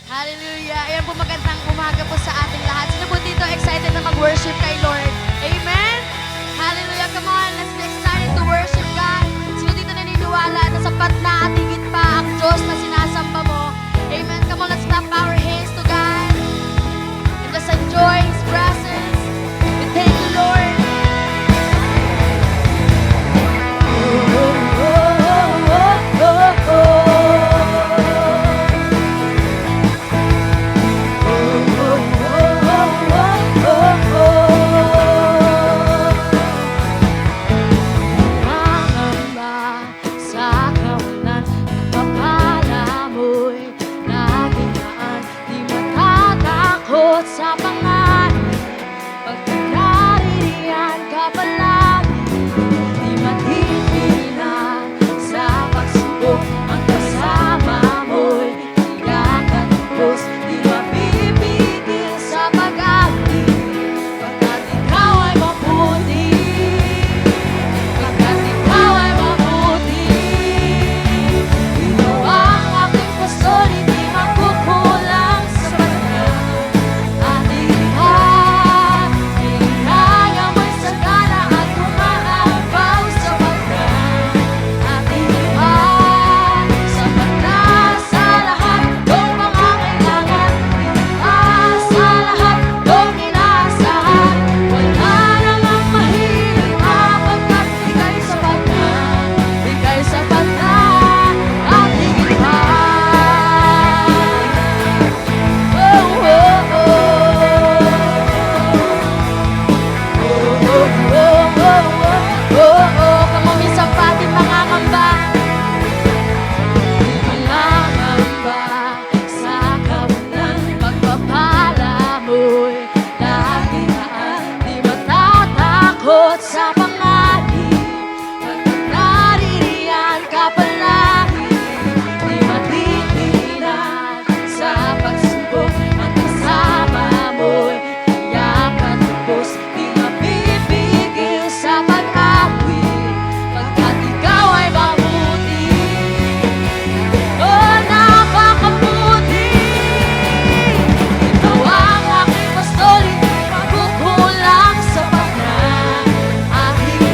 Hallelujah. Ayan po, magandang umaga po sa ating lahat. Sino po dito excited na mag-worship kay Lord? Amen? Hallelujah. Come on, let's be excited to worship God. Sino dito naniniwala na sapat na at higit pa ang Diyos na sinasamba mo? Amen. Come on, let's clap our hands to God. And just enjoy His presence. We thank you, Lord. Sa pangalan, pagkakaririyan ka palagi, di matitinan sa pagsubok, ang kasama mo'y tiyak at lubos, di mapipigil sa pag-abdi, pagkat ikaw ay mabuti, pagkat ikaw ay mabuti. Ikaw ang aking pastor, hindi magkukulang sa banal. Sa pangalan, pagkakaririyan ka palagi, di matitinan sa pagsubok, ang kasama mo'y tiyak at lubos, di mapipigil sa pag-awit, pagkat ikaw ay mabuti. Oh, napakabuti. Ikaw ang aking pastor, hindi magkukulang sa pagkakaririyan.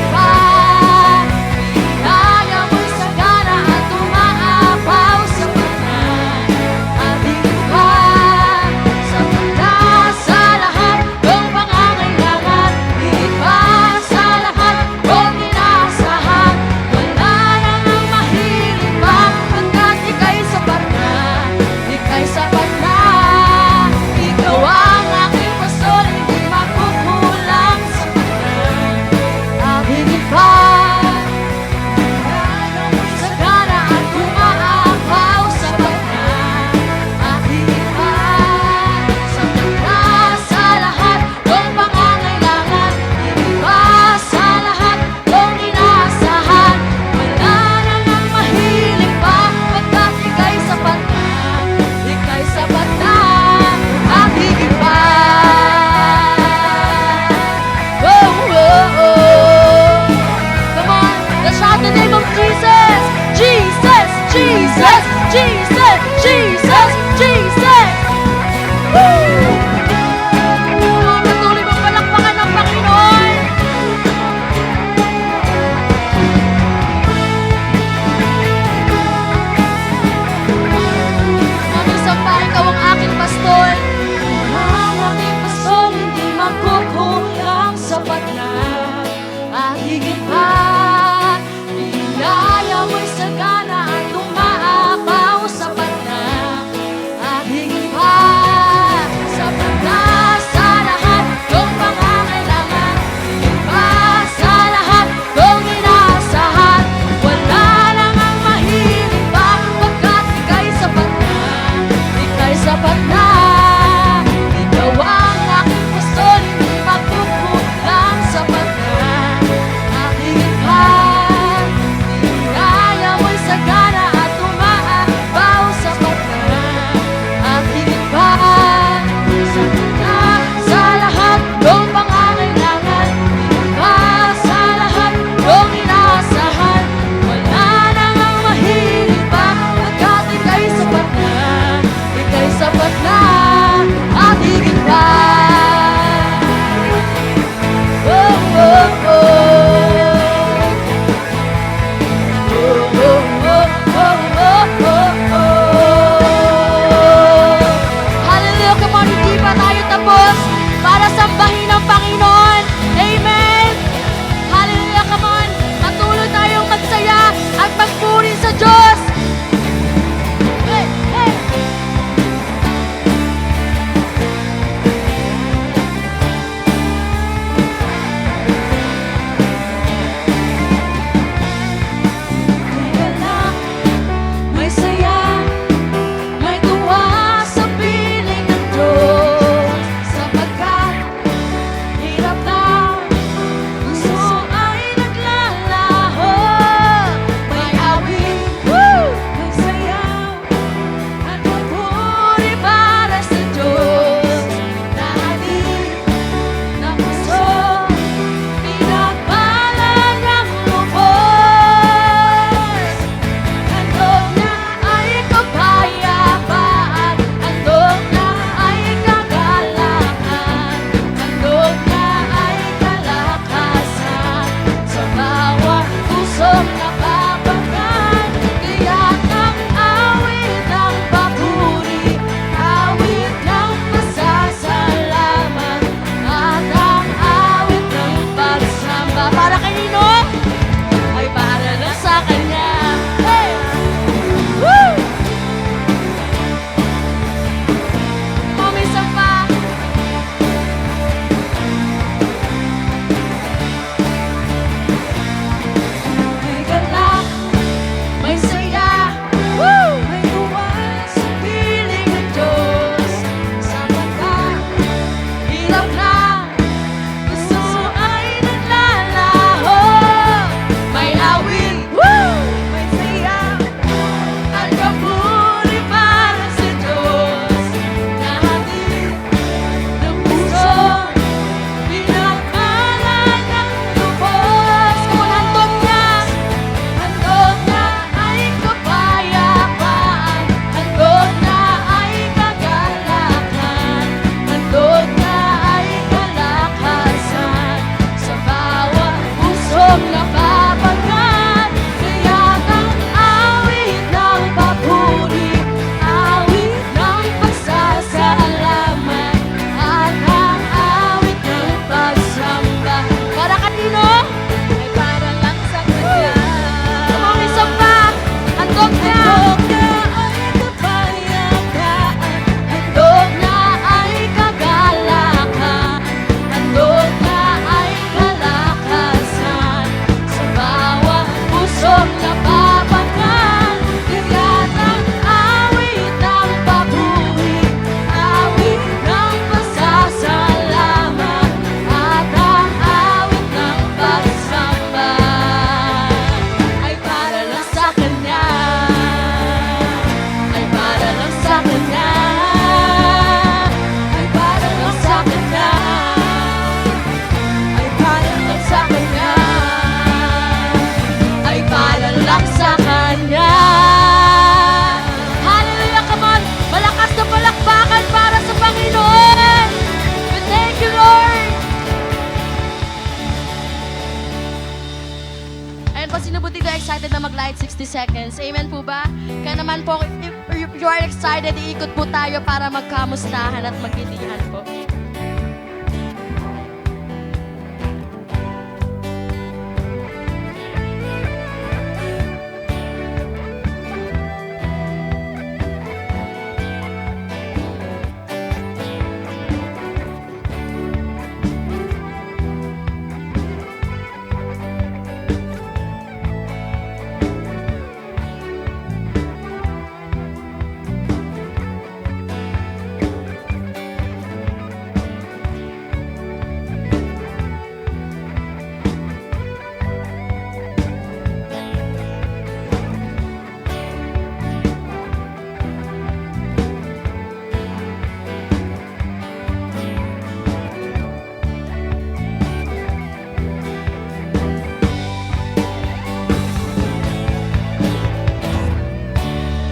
excited na mag-light 60 seconds? Amen po ba? Kaya naman po, if you are excited, iikot po tayo para magkamustahan at magkitihan po.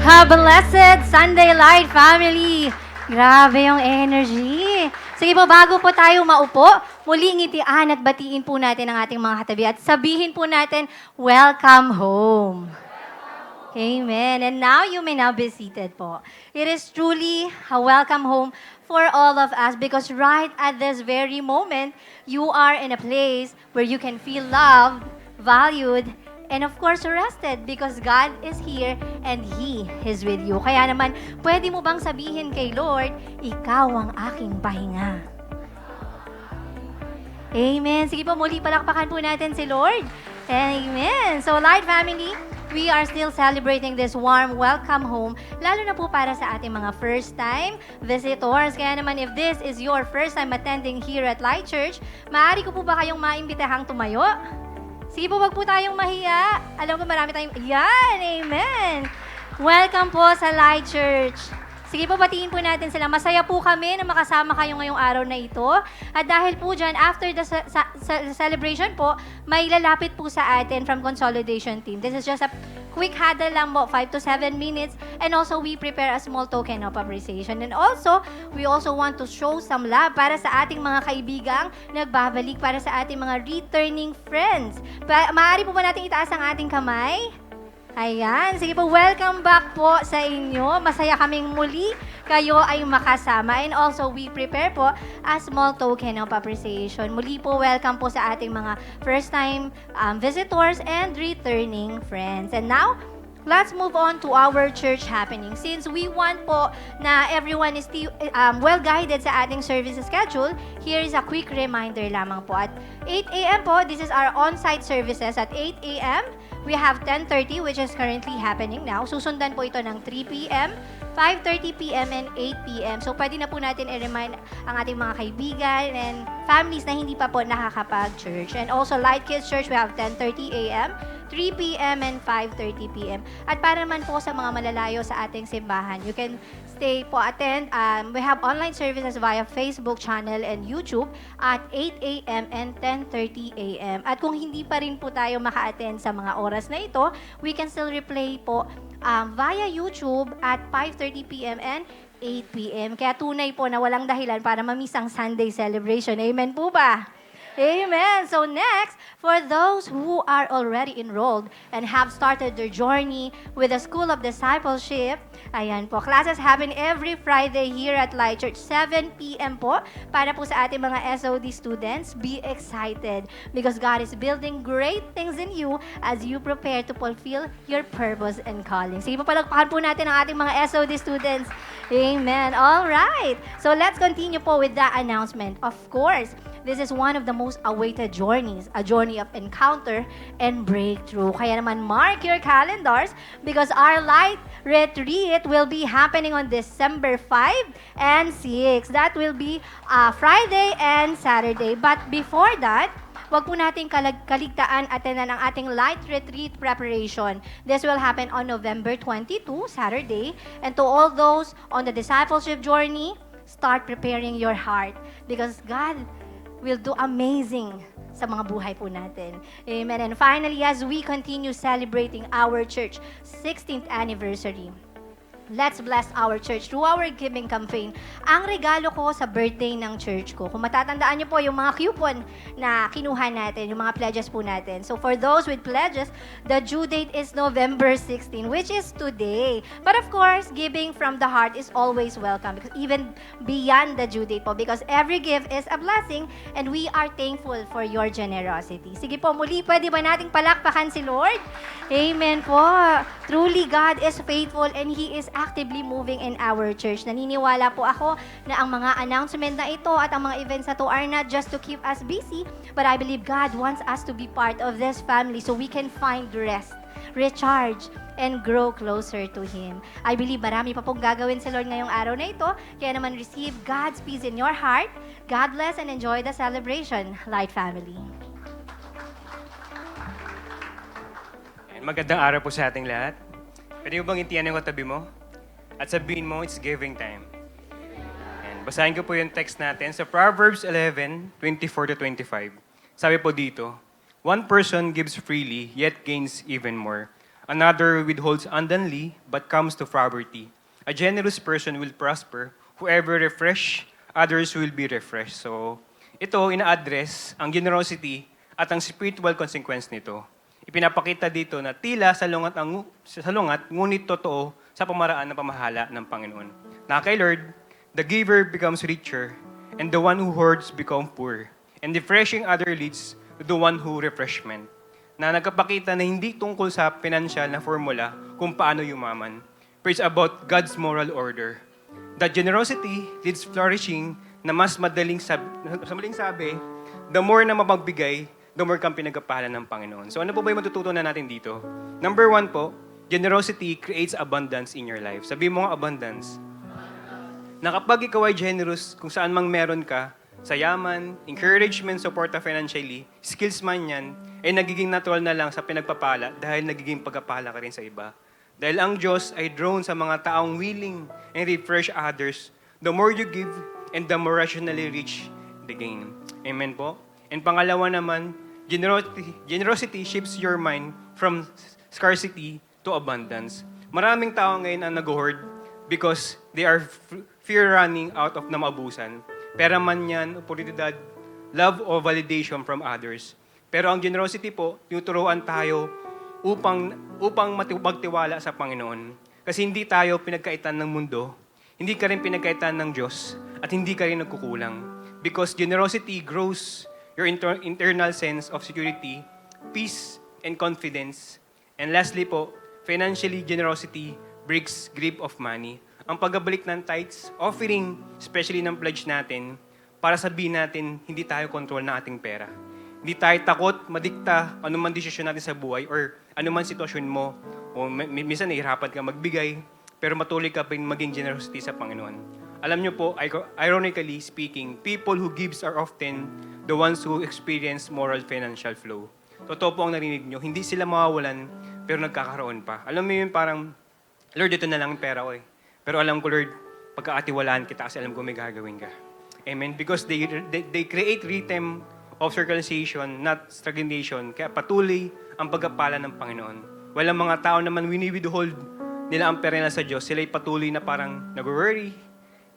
Have a blessed Sunday Light, family! Grabe yung energy. Sige po, bago po tayo maupo, muli ngitian at batiin po natin ang ating mga katabi at sabihin po natin, welcome home. Amen. And now, you may now be seated po. It is truly a welcome home for all of us because right at this very moment, you are in a place where you can feel loved, valued, and of course, rested because God is here and He is with you. Kaya naman, pwede mo bang sabihin kay Lord, ikaw ang aking pahinga. Amen. Sige po, muli palakpakan po natin si Lord. Amen. So, Light Family, we are still celebrating this warm welcome home, lalo na po para sa ating mga first-time visitors. Kaya naman, if this is your first time attending here at Light Church, maaari ko po ba kayong maimbitahang tumayo? Sige po, wag po tayong mahiya. Alam ko marami tayong... Yan! Amen! Welcome po sa Light Church. Sige po, batiin po natin sila. Masaya po kami na makasama kayo ngayong araw na ito. At dahil po dyan, after the celebration po, may lalapit po sa atin from Consolidation Team. This is just a quick huddle lang po, 5 to 7 minutes. And also, we prepare a small token of appreciation. And also, we also want to show some love para sa ating mga kaibigang nagbabalik, para sa ating mga returning friends. Maaari po ba natin itaas ang ating kamay? Ayan. Sige po, welcome back po sa inyo. Masaya kaming muli kayo ay makasama. And also, we prepare po a small token of appreciation. Muli po, welcome po sa ating mga first-time visitors and returning friends. And now, let's move on to our church happening. Since we want po na everyone is still well-guided sa ating service schedule, here is a quick reminder lamang po. At 8 a.m. po, this is our on-site services. At 8 a.m., we have 10:30, which is currently happening now. Susundan po ito ng 3 p.m., 5:30 p.m. and 8 p.m. So, pwede na po natin i-remind ang ating mga kaibigan and families na hindi pa po nakakapag-church. And also, Light Kids Church, we have 10:30 a.m., 3 p.m. and 5:30 p.m. At para naman po sa mga malalayo sa ating simbahan, you can stay po, attend. We have online services via Facebook channel and YouTube at 8 a.m. and 10:30 a.m. At kung hindi pa rin po tayo maka-attend sa mga oras na ito, we can still replay po via YouTube at 5:30 p.m. and 8 p.m. Kaya tunay po na walang dahilan para mamiss ang Sunday celebration. Amen po ba? Amen. So next, for those who are already enrolled and have started their journey with the School of Discipleship, ayan po, classes happen every Friday here at Light Church, 7 p.m. po, para po sa ating mga SOD students. Be excited because God is building great things in you as you prepare to fulfill your purpose and calling. Sige po, palagpakan po natin ang ating mga SOD students. Amen. All right. So let's continue po with the announcement. Of course, this is one of the most awaited journeys, a journey of encounter and breakthrough. Kaya naman, mark your calendars because our Light Retreat will be happening on December 5 and 6. That will be Friday and Saturday. But before that, wag po nating kaligtaan attendan ang ating Light Retreat preparation. This will happen on November 22, Saturday. And to all those on the discipleship journey, start preparing your heart because God will do amazing sa mga buhay po natin. Amen. And finally, as we continue celebrating our church 16th anniversary, Let's bless our church through our giving campaign. Ang regalo ko sa birthday ng church ko, kung matatandaan niyo po yung mga coupon na kinuha natin, yung mga pledges po natin. So for those with pledges, the due date is November 16, which is today. But of course, giving from the heart is always welcome, because even beyond the due date po, because every gift is a blessing and we are thankful for your generosity. Sige po, muli, pwede ba nating palakpakan si Lord? Amen po. Truly, God is faithful and He is actively moving in our church. Naniniwala po ako na ang mga announcement na ito at ang mga events na to are not just to keep us busy, but I believe God wants us to be part of this family so we can find rest, recharge, and grow closer to Him. I believe marami pa pong gagawin si Lord ngayong araw na ito, kaya naman receive God's peace in your heart. God bless and enjoy the celebration, Light Family. Magandang araw po sa ating lahat. Pwede mo bang intiyan yung katabi mo? At sabihin mo, it's giving time. And basahin ko po yung text natin sa Proverbs 11:24-25. Sabi po dito, one person gives freely, yet gains even more. Another withholds abundantly, but comes to poverty. A generous person will prosper. Whoever refresh, others will be refreshed. So, ito, ina-address ang generosity at ang spiritual consequence nito. Ipinapakita dito na tila salungat, ngunit totoo sa pamaraan ng pamahala ng Panginoon. Na kay Lord, the giver becomes richer, and the one who hoards become poor. And refreshing other leads to the one who refreshment. Na nagkapakita na hindi tungkol sa financial na formula kung paano yumaman. But it's about God's moral order. That generosity leads flourishing na mas madaling sabi, the more na mapagbigay, the more kang pinagkapahalan ng Panginoon. So ano po ba yung matututunan natin dito? Number 1 po, generosity creates abundance in your life. Sabi mo nga abundance. Na kapag ikaw ay generous, kung saan mang meron ka, sa yaman, encouragement, support financially, skills man yan, ay nagiging natural na lang sa pinagpapala dahil nagiging pagkapala ka rin sa iba. Dahil ang Diyos ay drawn sa mga taong willing and refresh others, the more you give and the more rationally rich the gain. Amen po? And pangalawa naman, generosity shifts your mind from scarcity to abundance. Maraming tao ngayon ang nag-hoard because they are fear running out of na maabusan. Pera man yan, oportunidad, love o validation from others. Pero ang generosity po, tinuturuan tayo upang magtiwala sa Panginoon. Kasi hindi tayo pinagkaitan ng mundo, hindi ka rin pinagkaitan ng Diyos, at hindi ka rin nagkukulang. Because generosity grows your internal sense of security, peace, and confidence. And lastly po, financially, generosity breaks grip of money. Ang pagbabalik ng tithes, offering, especially ng pledge natin, para sabihin natin, hindi tayo control ng ating pera. Hindi tayo takot, madikta, anuman desisyon natin sa buhay, or anuman sitwasyon mo, o minsan nahihirapan ka magbigay, pero matuloy ka pa maging generosity sa Panginoon. Alam niyo po, ironically speaking, people who gives are often the ones who experience moral financial flow. Totoo po ang narinig niyo, hindi sila mawawalan, pero nagkakaroon pa. Alam mo yun, parang, Lord, ito na lang ang pera ko eh. Pero alam ko, Lord, pagkaatiwalaan kita kasi alam ko may gagawin ka. Amen? Because they create rhythm of circumcision, not stagnation. Kaya patuloy ang pagkapala ng Panginoon. Walang mga tao naman wini-withhold nila ang pera nila sa Diyos. Sila'y patuloy na parang nag-worry,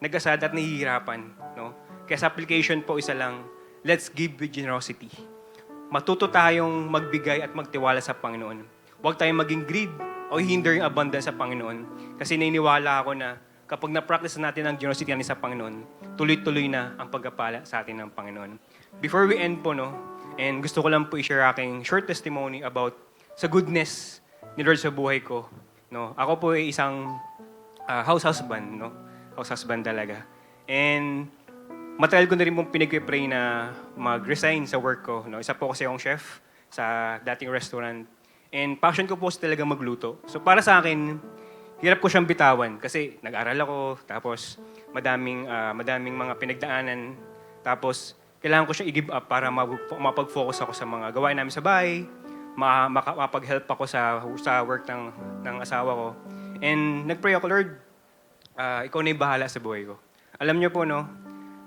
nag-asad at nahihirapan. No? Kaya sa application po, isa lang, let's give with generosity. Matuto tayong magbigay at magtiwala sa Panginoon. Huwag tayong maging greed o hinder yung abundance sa Panginoon. Kasi naniniwala ako na kapag na-practice natin ang generosity natin sa Panginoon, tuloy-tuloy na ang pagkapala sa atin ng Panginoon. Before we end po, no, and gusto ko lang po i-share aking short testimony about sa goodness ni Lord sa buhay ko. No? Ako po ay isang house husband, no? House husband talaga. And matagal ko na rin pong pinag-pray na mag-resign sa work ko. No? Isa po kasi akong chef sa dating restaurant. And passion ko po talaga magluto. So para sa akin, hirap ko siyang bitawan kasi nag-aral ako, tapos madaming mga pinagdaanan, tapos kailangan ko siya i-give up para mapag-focus ako sa mga gawain namin sa bahay, mapag-help ako sa work ng asawa ko. And nag-pray ako, Lord, ikaw na yung bahala sa buhay ko. Alam niyo po, no,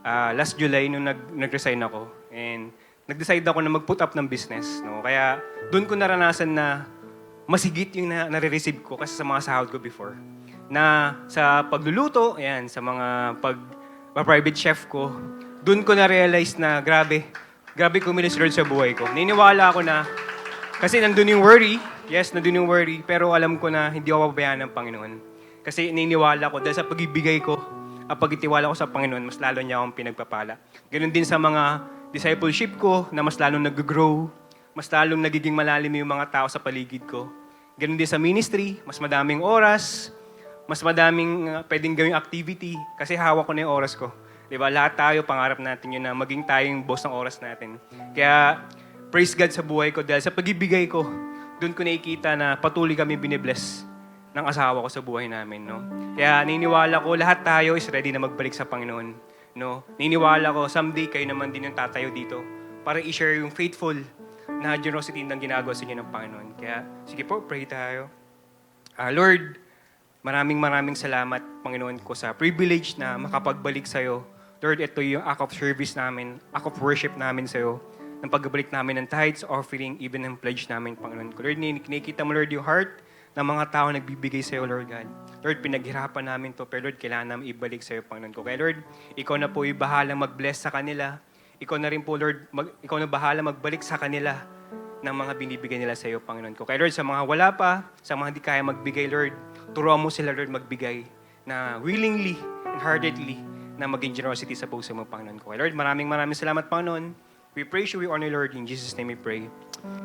last July nung nag-resign ako, and nag-decide ako na mag-put up ng business. No? Kaya doon ko naranasan na masigit yung nare-receive ko kasi sa mga sahod ko before. na sa pagluluto, ayan, sa mga private chef ko, doon ko na-realize na grabe kumilos Lord sa buhay ko. Niniwala ako na, kasi nandun yung worry, yes, nandun yung worry, pero alam ko na hindi ako pabayaan ng Panginoon. Kasi niniwala ko, dahil sa pag-ibigay ko, at pag-itiwala ko sa Panginoon, mas lalo niya akong pinagpapala. Ganun din sa mga discipleship ko, na mas lalong nag-grow, mas lalong nagiging malalim yung mga tao sa paligid ko. Ganun din sa ministry, mas madaming oras, mas madaming pwedeng gawing activity kasi hawak ko na yung oras ko. Diba? Lahat tayo, pangarap natin yun na maging tayo yung boss ng oras natin. Kaya, praise God sa buhay ko dahil sa pag-ibigay ko, doon ko nakikita na patuloy kami binibless ng asawa ko sa buhay namin. No? Kaya niniwala ko, lahat tayo is ready na magbalik sa Panginoon. No? Niniwala ko, someday kayo naman din yung tatayo dito para i-share yung faithful na generosity ng ginagawa sa inyo ng Panginoon. Kaya, sige po, pray tayo. Lord, maraming salamat, Panginoon ko, sa privilege na makapagbalik sa'yo. Lord, ito yung act of service namin, act of worship namin sa'yo, ng pagbalik namin ng tithes, offering, even ng pledge namin, Panginoon ko. Lord, kinikita mo, Lord, yung heart ng mga tao nagbibigay sa'yo, Lord God. Lord, pinaghirapan namin to, pero Lord, kailangan namin ibalik sa'yo, Panginoon ko. Kaya Lord, ikaw na po yung bahalang mag-bless sa kanila. Ikaw na rin po, Lord, ikaw na bahala magbalik sa kanila ng mga binibigay nila sa iyo, Panginoon ko. Kaya Lord, sa mga wala pa, sa mga hindi kaya magbigay, Lord, turuan mo sila, Lord, magbigay na willingly and heartedly na maging generosity sa puso mo, Panginoon ko. Kaya Lord, maraming salamat, Panginoon. We praise you, we honor, Lord. In Jesus' name we pray.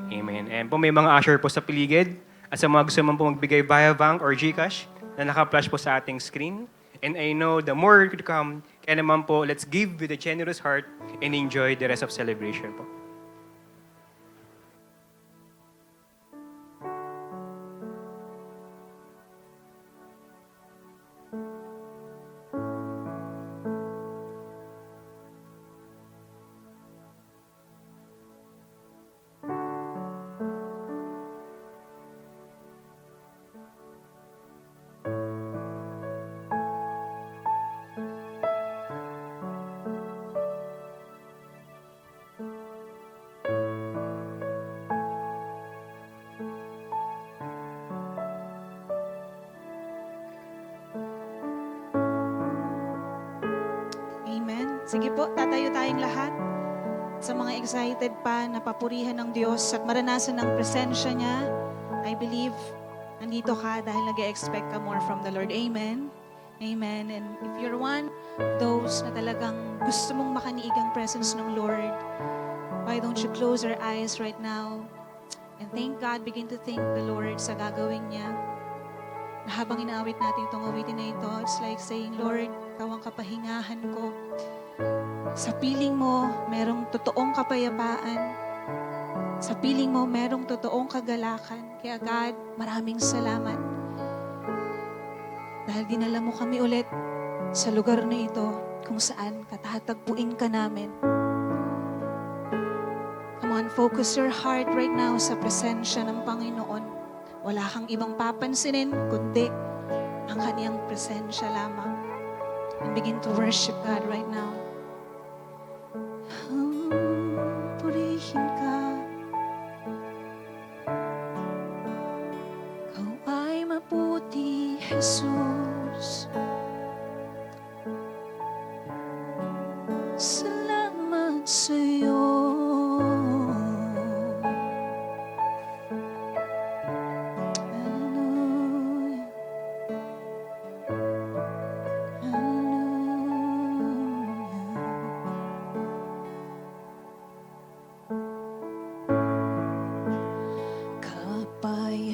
Amen. And po may mga usher po sa paligid at sa mga gusto man po magbigay via bank or GCash na naka-flash po sa ating screen. And I know the more to come, kaya naman po, let's give with a generous heart and enjoy the rest of celebration po. Amen. Sige po, tatayo tayong lahat. Sa mga excited pa na papurihan ng Diyos at maranasan ng presensya niya, I believe nandito ka dahil nag-expect ka more from the Lord. Amen. Amen. And if you're one of those na talagang gusto mong makaniig ang presence ng Lord, why don't you close your eyes right now and thank God, begin to thank the Lord sa gagawin niya. Na habang inaawit natin itong awitin na ito, it's like saying, Lord, ikaw ang kapahingahan ko. Sa piling mo, merong totoong kapayapaan. Sa piling mo, merong totoong kagalakan. Kaya God, maraming salamat. Dahil dinala mo kami ulit sa lugar na ito kung saan katatagpuin ka namin. Come on, focus your heart right now sa presensya ng Panginoon. Wala kang ibang papansinin, kundi ang kaniyang presensya lamang. And begin to worship God right now. Purihin ka. Ikaw ay mabuti, Jesus. Salamat sa'yo. Hallelujah.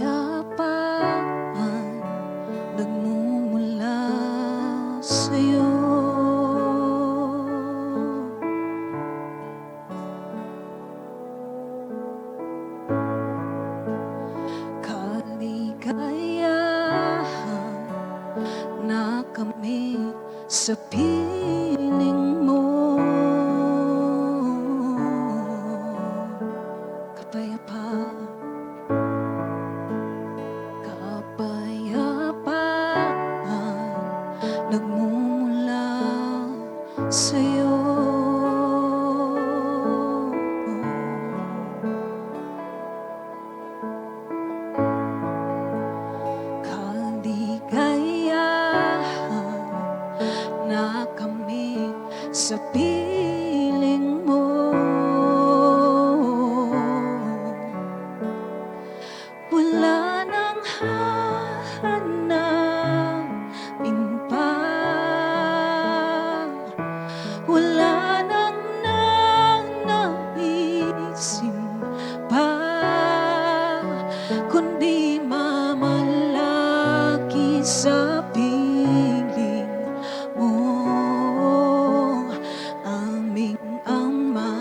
Kapayapaan nagmumula sa'yo. Kaligayahan na kami sa piling mo. Kapayapaan, kapayapaan nagmumula sa'yo. Kaligayahan maasim pa, kundi mamalaki sa piling mo, aming Ama.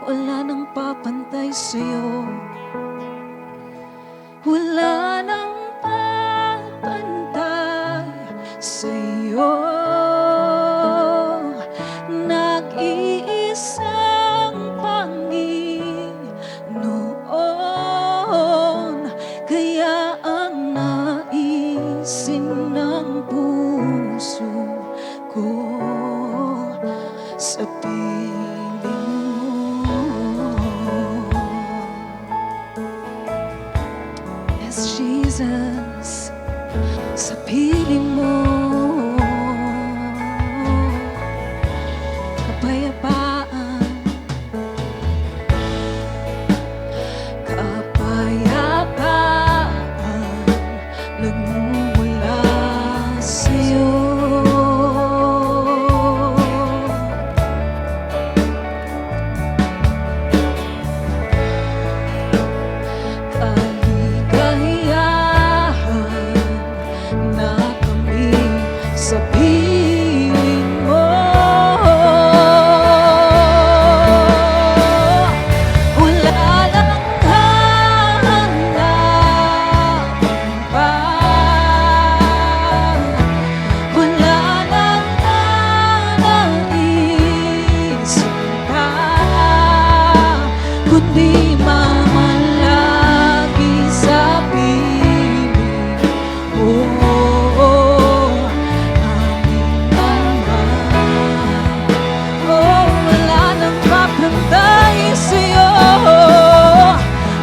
Wala nang papantay sa'yo, wala nang papantay sa'yo. Nag-iisang Panginoon, kaya ang naisin ng puso ko sa piling mo. Yes, Jesus, sa piling mo. Kapayapaan, kapayapaan, nagmumula sa'yo. Kaligayahan na kami sa piling mo. Wala nang hahanapan pa, wala nang nanaisip pa, kundi mamalagi sa piling mo, aming Ama. Oh, wala nang papantay sa'yo,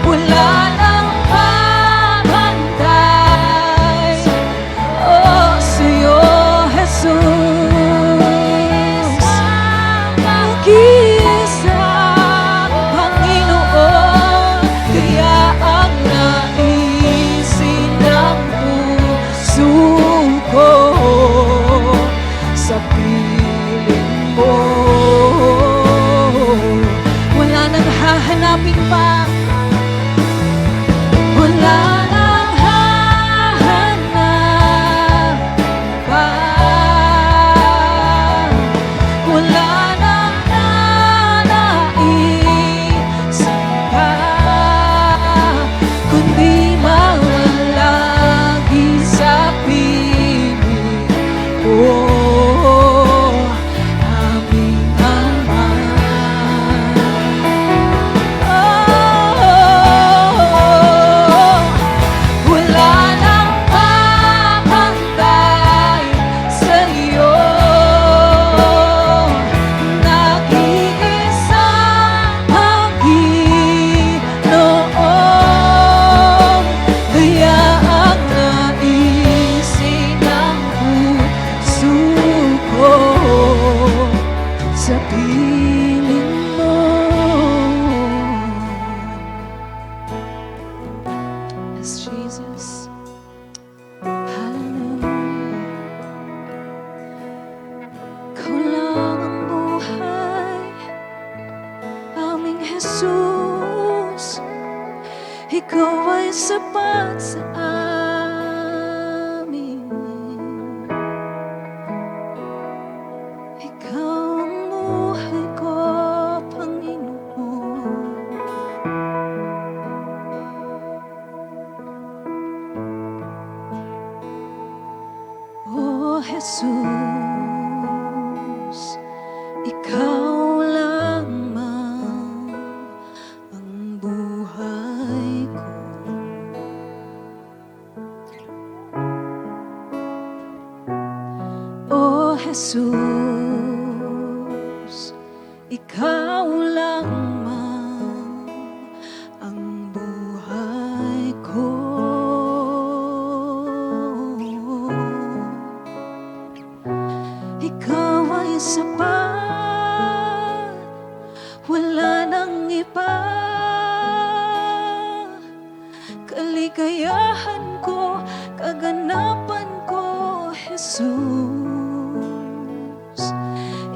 wala nang papantay, oh, sa'yo, Jesus. Nag-iisang Panginoon, kaya ang naisin ng puso ko sa piling mo. Wala nang hahanapin pa, wala nang hahanap pa, wala nang nanaisip pa, kundi mamalagi sa piling mo, aming Ama. Wala nang papantay sa'yo, nag-iisang Panginoon, kaya ang naisin ng puso ko sa piling mo. Yes, Jesus. Hallelujah. Ikaw lang ang buhay, aming Jesus. Ikaw ay sapat sa amin. Ikaw ang buhay ko, Panginoon. Oh, Jesus, ikaw lamang ang buhay ko. Oh, Jesus, ikaw lamang ang buhay ko. Ikaw ay sapat, wala nang iba. Kaligayahan ko, kaganapan ko, Jesus.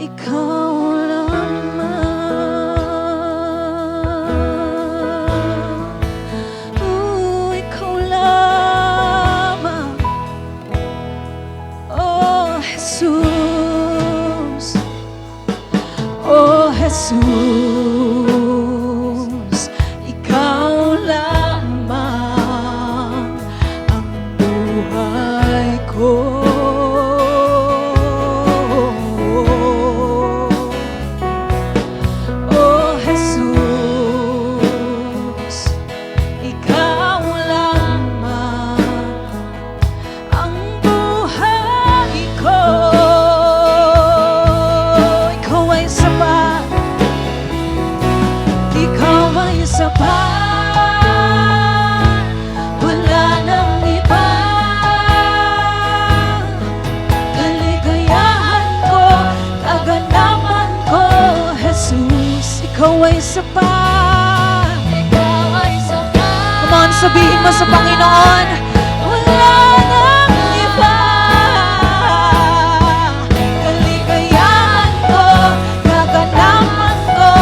Ikaw lamang. sapat, wala nang iba. Kaligayahan ko, kaganapan ko, Jesus, ikaw ay sapat. Ikaw ay sapat. Come on, sabihin mo sa Panginoon, wala nang iba. Kaligayahan ko, kaganapan ko,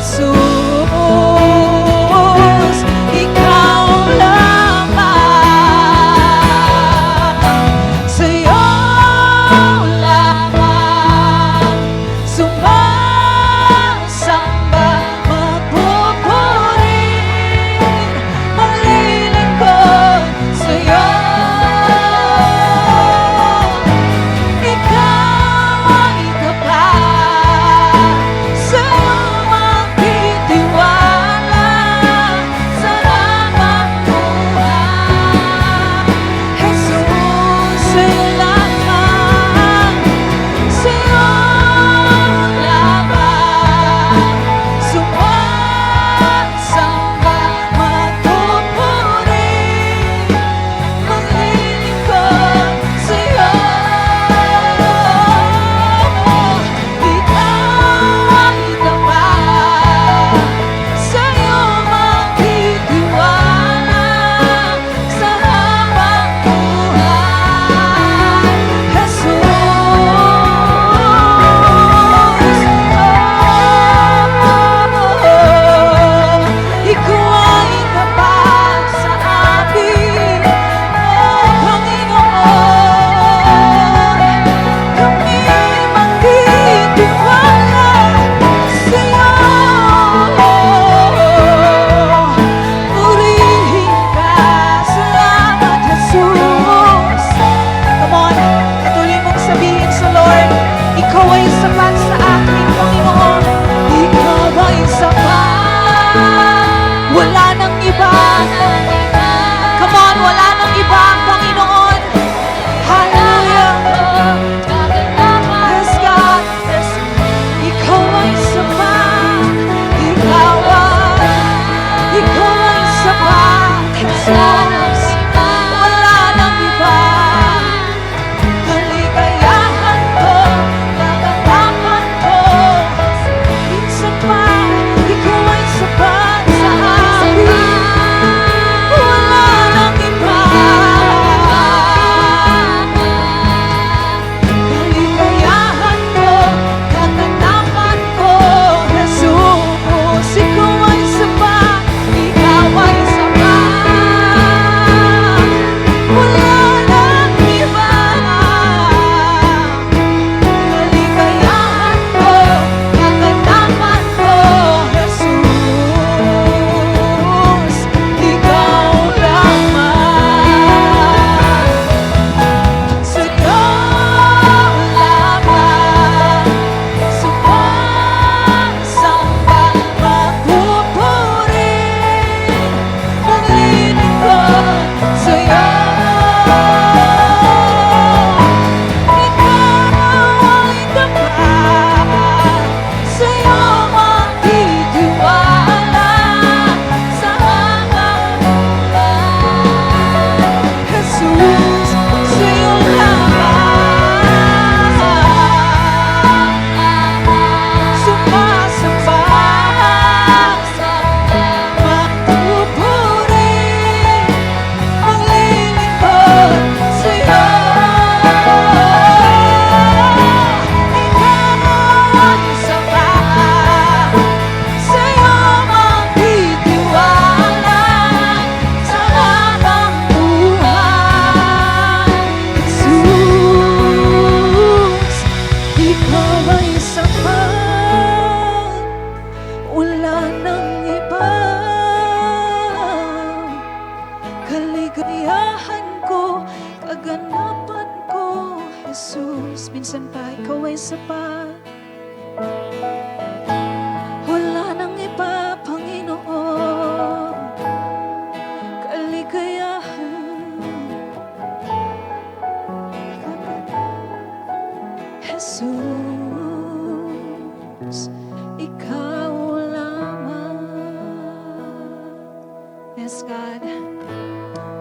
Jesus, ikaw lamang. Sa'yo lamang sumasamba, magpupuri, maglilingkod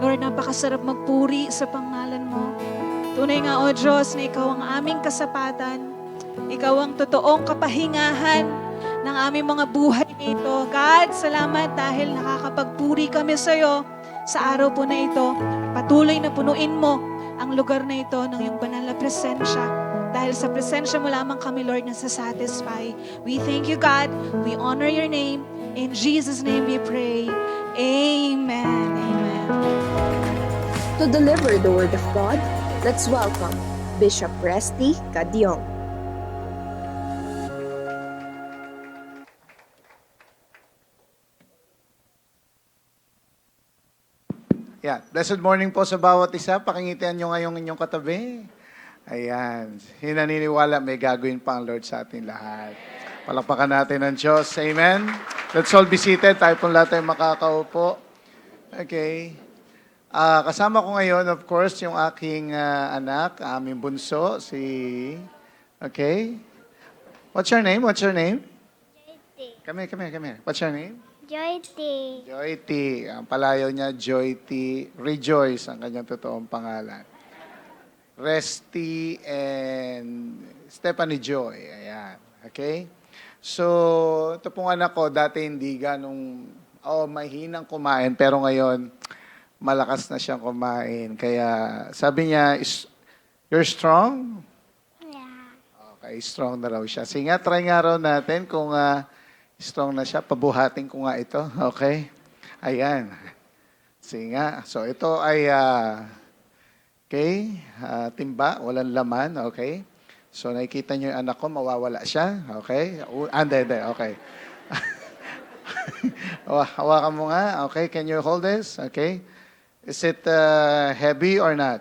Lord, napakasarap magpuri sa pangalan mo. Tunay nga, O Diyos, na Ikaw ang aming kasapatan. Ikaw ang totoong kapahingahan ng aming mga buhay nito. God, salamat dahil nakakapagpuri kami sa iyo sa araw po na ito. Patuloy na punuin mo ang lugar na ito ng iyong banal na presensya. Dahil sa presensya mo lamang kami, Lord, nasa-satisfy. We thank you, God. We honor your name. In Jesus' name we pray. Amen. Amen. To deliver the Word of God, let's welcome Bishop Resty Cadiong. Yeah. Blessed morning po sa bawat isa. Pakingitian nyo ngayong inyong katabi. Ayan. Hinaniniwala may gagawin pa ang Lord sa ating lahat. Palakpakan natin ang Diyos. Amen. Let's all be seated. Tayo pong lahat ay makakaupo. Okay. Kasama ko ngayon, of course, yung aking anak, aming bunso, si... Okay. What's your name? What's your name? Come here. What's your name? Joyty. Joy T. Ang palayaw niya, Joy T. Rejoice, ang kanyang totoong pangalan. Resty and Stephanie Joy. Ayan. Okay? So, ito pong anak ko, dati hindi ganong, mahinang kumain, pero ngayon, malakas na siyang kumain. Kaya, sabi niya, you're strong? Yeah. Okay, strong na raw siya. Sige nga, try nga raw natin kung strong na siya. Pabuhatin ko nga ito. Okay? Ayan. Sige nga. So, ito ay, timba, walang laman. Okay? So, nakikita niyo yung anak ko, mawawala siya. Okay? Hindi. Okay. Hawakan mo nga. Okay? Can you hold this? Okay? Is it heavy or not?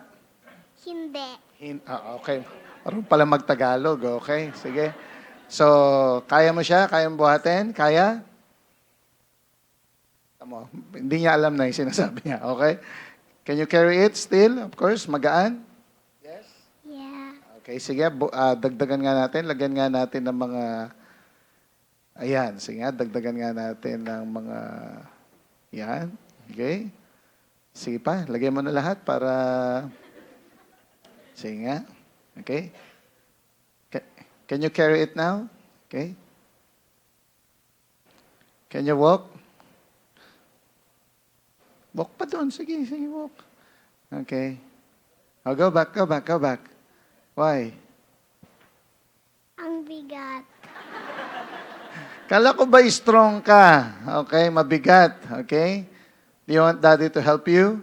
Hindi. Okay. Parang pala magtagalog. Okay? Sige. So, kaya mo siya? Kaya mo buhatin? Kaya? Tamo, hindi niya alam na yung sinasabi niya. Okay? Can you carry it still? Of course, magaan? Yes? Yeah. Okay, sige. Dagdagan nga natin. Lagyan nga natin ng mga... Ayan, sige nga. Dagdagan nga natin ng mga... Yan. Okay? Sige pa. Lagyan mo na lahat para... Sige nga. Okay? Can you carry it now? Okay? Can you walk? Walk pa doon. Sige, walk. Okay. Oh, go back. Why? Ang bigat. Kala ko ba strong ka? Okay, mabigat. Okay? Do you want Daddy to help you?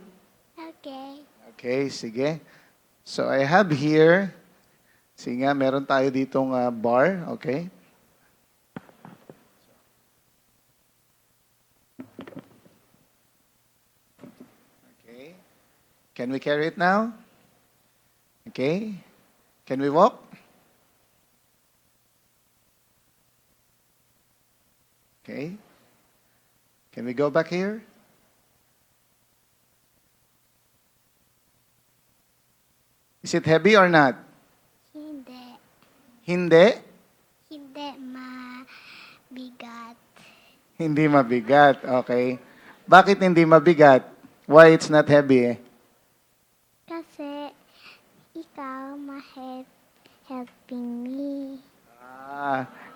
Okay. Okay, sige. So I have here, sige nga, meron tayo ditong bar. Okay? Okay. Can we carry it now? Okay. Can we walk? Okay. Can we go back here? Is it heavy or not? Hindi. Hindi? Hindi mabigat. Hindi mabigat. Okay. Bakit hindi mabigat? Why it's not heavy? Kasi ikaw helping me.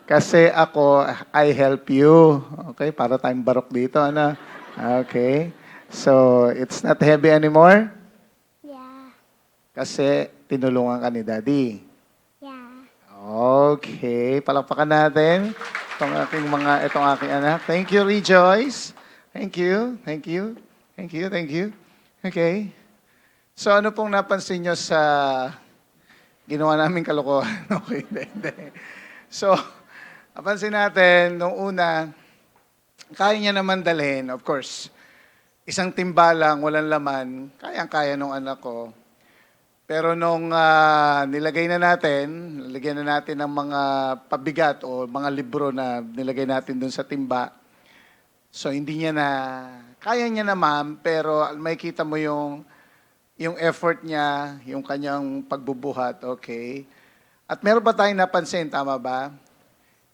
Kasi ako, I help you. Okay, para tayong barok dito, ano? Okay. So, it's not heavy anymore? Yeah. Kasi tinulungan ka ni Daddy. Yeah. Okay, palakpakan natin itong aking anak. Thank you, Rejoice. Thank you. Okay. So ano pong napansin nyo sa ginawa naming kalokohan? Okay, hindi. So, napansin natin, nung una, kaya niya naman dalhin, of course, isang timba lang, walang laman, kayang-kaya nung anak ko. Pero nung nilagyan na natin ng mga pabigat o mga libro na nilagay natin dun sa timba, so hindi niya na, kaya niya naman, pero makikita mo yung effort niya, yung kanyang pagbubuhat, okay? At meron ba tayong napansin, tama ba?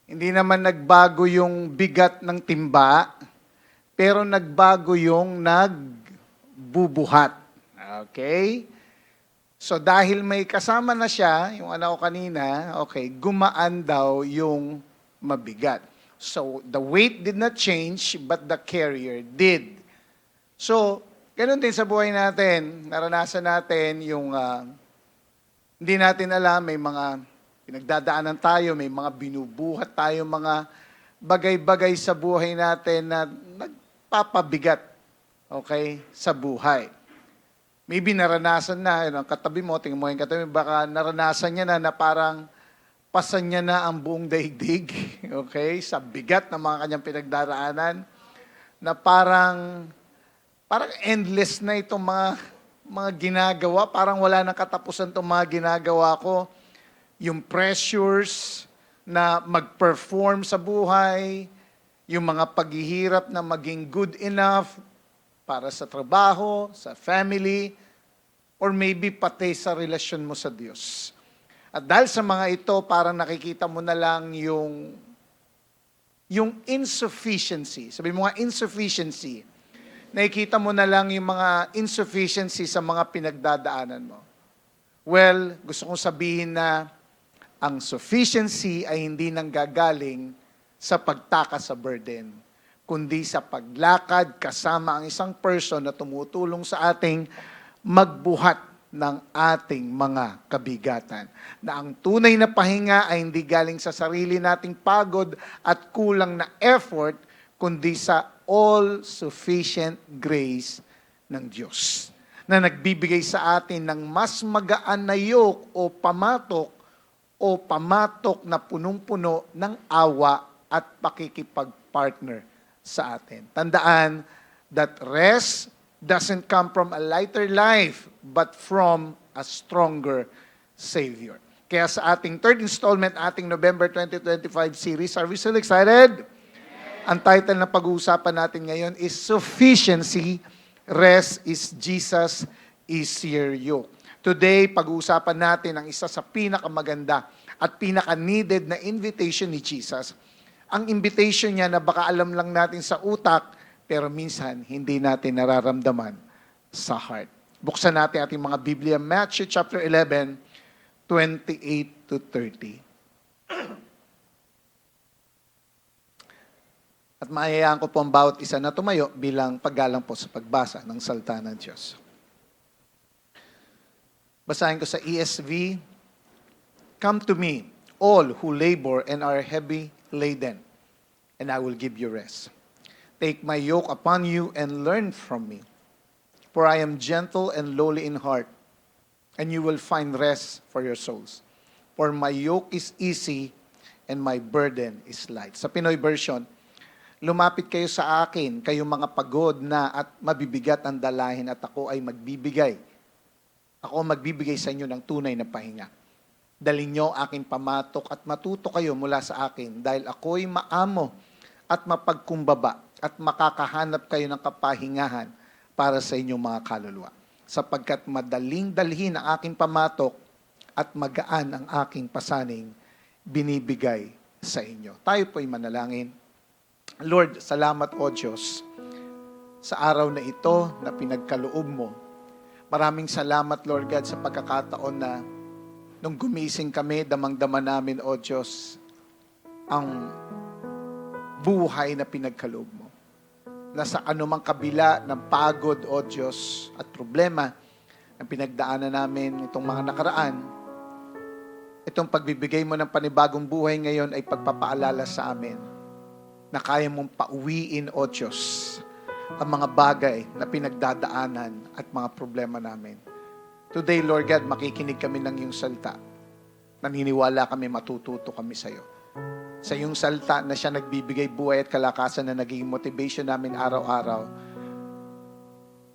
Hindi naman nagbago yung bigat ng timba, pero nagbago yung magbubuhat. Okay? So dahil may kasama na siya, yung anak ko kanina, okay, gumaan daw yung mabigat. So the weight did not change, but the carrier did. So, ganun din sa buhay natin. Naranasan natin yung hindi natin alam, may mga pinagdadaanan tayo, may mga binubuhat tayo, mga bagay-bagay sa buhay natin na nagpapabigat, okay, sa buhay. Maybe naranasan na, yun, ang katabi mo, tingin mo yung katabi, baka naranasan niya na parang pasan niya na ang buong daigdig, okay, sa bigat ng mga kanyang pinagdaraanan, na parang endless na itong mga ginagawa, parang wala nang katapusan itong mga ginagawa ko. Yung pressures na mag-perform sa buhay, yung mga paghihirap na maging good enough para sa trabaho, sa family, or maybe pati sa relasyon mo sa Diyos. At dahil sa mga ito, parang nakikita mo na lang yung insufficiency. Sabi mo nga, insufficiency. Nakikita mo na lang yung mga insufficiency sa mga pinagdadaanan mo. Well, gusto kong sabihin na ang sufficiency ay hindi nanggagaling sa pagtakas sa burden, kundi sa paglakad kasama ang isang person na tumutulong sa ating magbuhat ng ating mga kabigatan. Na ang tunay na pahinga ay hindi galing sa sarili nating pagod at kulang na effort, kundi sa all-sufficient grace ng Diyos na nagbibigay sa atin ng mas magaan na yoke o pamatok na punong-puno ng awa at pakikipag-partner sa atin. Tandaan that rest doesn't come from a lighter life, but from a stronger Savior. Kaya sa ating third installment, ating November 2025 series, are we still excited? Ang title na pag-uusapan natin ngayon is Sufficiency, Rest is Jesus, is Your Yoke. Today, pag-uusapan natin ang isa sa pinakamaganda at pinaka-needed na invitation ni Jesus. Ang invitation niya na baka alam lang natin sa utak, pero minsan hindi natin nararamdaman sa heart. Buksan natin ating mga Biblia, Matthew chapter 11, 28 to 30. At maayayaan ko po ang bawat isa na tumayo bilang paggalang po sa pagbasa ng salita ng Diyos. Basahin ko sa ESV. Come to me, all who labor and are heavy laden, and I will give you rest. Take my yoke upon you and learn from me, for I am gentle and lowly in heart, and you will find rest for your souls. For my yoke is easy and my burden is light. Sa Pinoy version, lumapit kayo sa akin, kayong mga pagod na at mabibigat ang dalahin at ako ay magbibigay. Ako magbibigay sa inyo ng tunay na pahinga. Dalhin niyo aking pamatok at matuto kayo mula sa akin dahil ako'y maamo at mapagkumbaba at makakahanap kayo ng kapahingahan para sa inyong mga kaluluwa. Sapagkat madaling dalhin ang aking pamatok at magaan ang aking pasaning binibigay sa inyo. Tayo po'y manalangin. Lord, salamat o Diyos sa araw na ito na pinagkaloob mo. Maraming salamat, Lord God, sa pagkakataon na nung gumising kami, damang-dama namin, o Diyos, ang buhay na pinagkaloob mo. Na sa anumang kabila ng pagod, o Diyos, at problema ang pinagdaanan namin itong mga nakaraan, itong pagbibigay mo ng panibagong buhay ngayon ay pagpapaalala sa amin na kaya mong pauwiin, o Diyos, ang mga bagay na pinagdadaanan at mga problema namin. Today, Lord God, makikinig kami ng iyong salita. Naniniwala kami, matututo kami sa iyo. Sa iyong salita na siya nagbibigay buhay at kalakasan na naging motivation namin araw-araw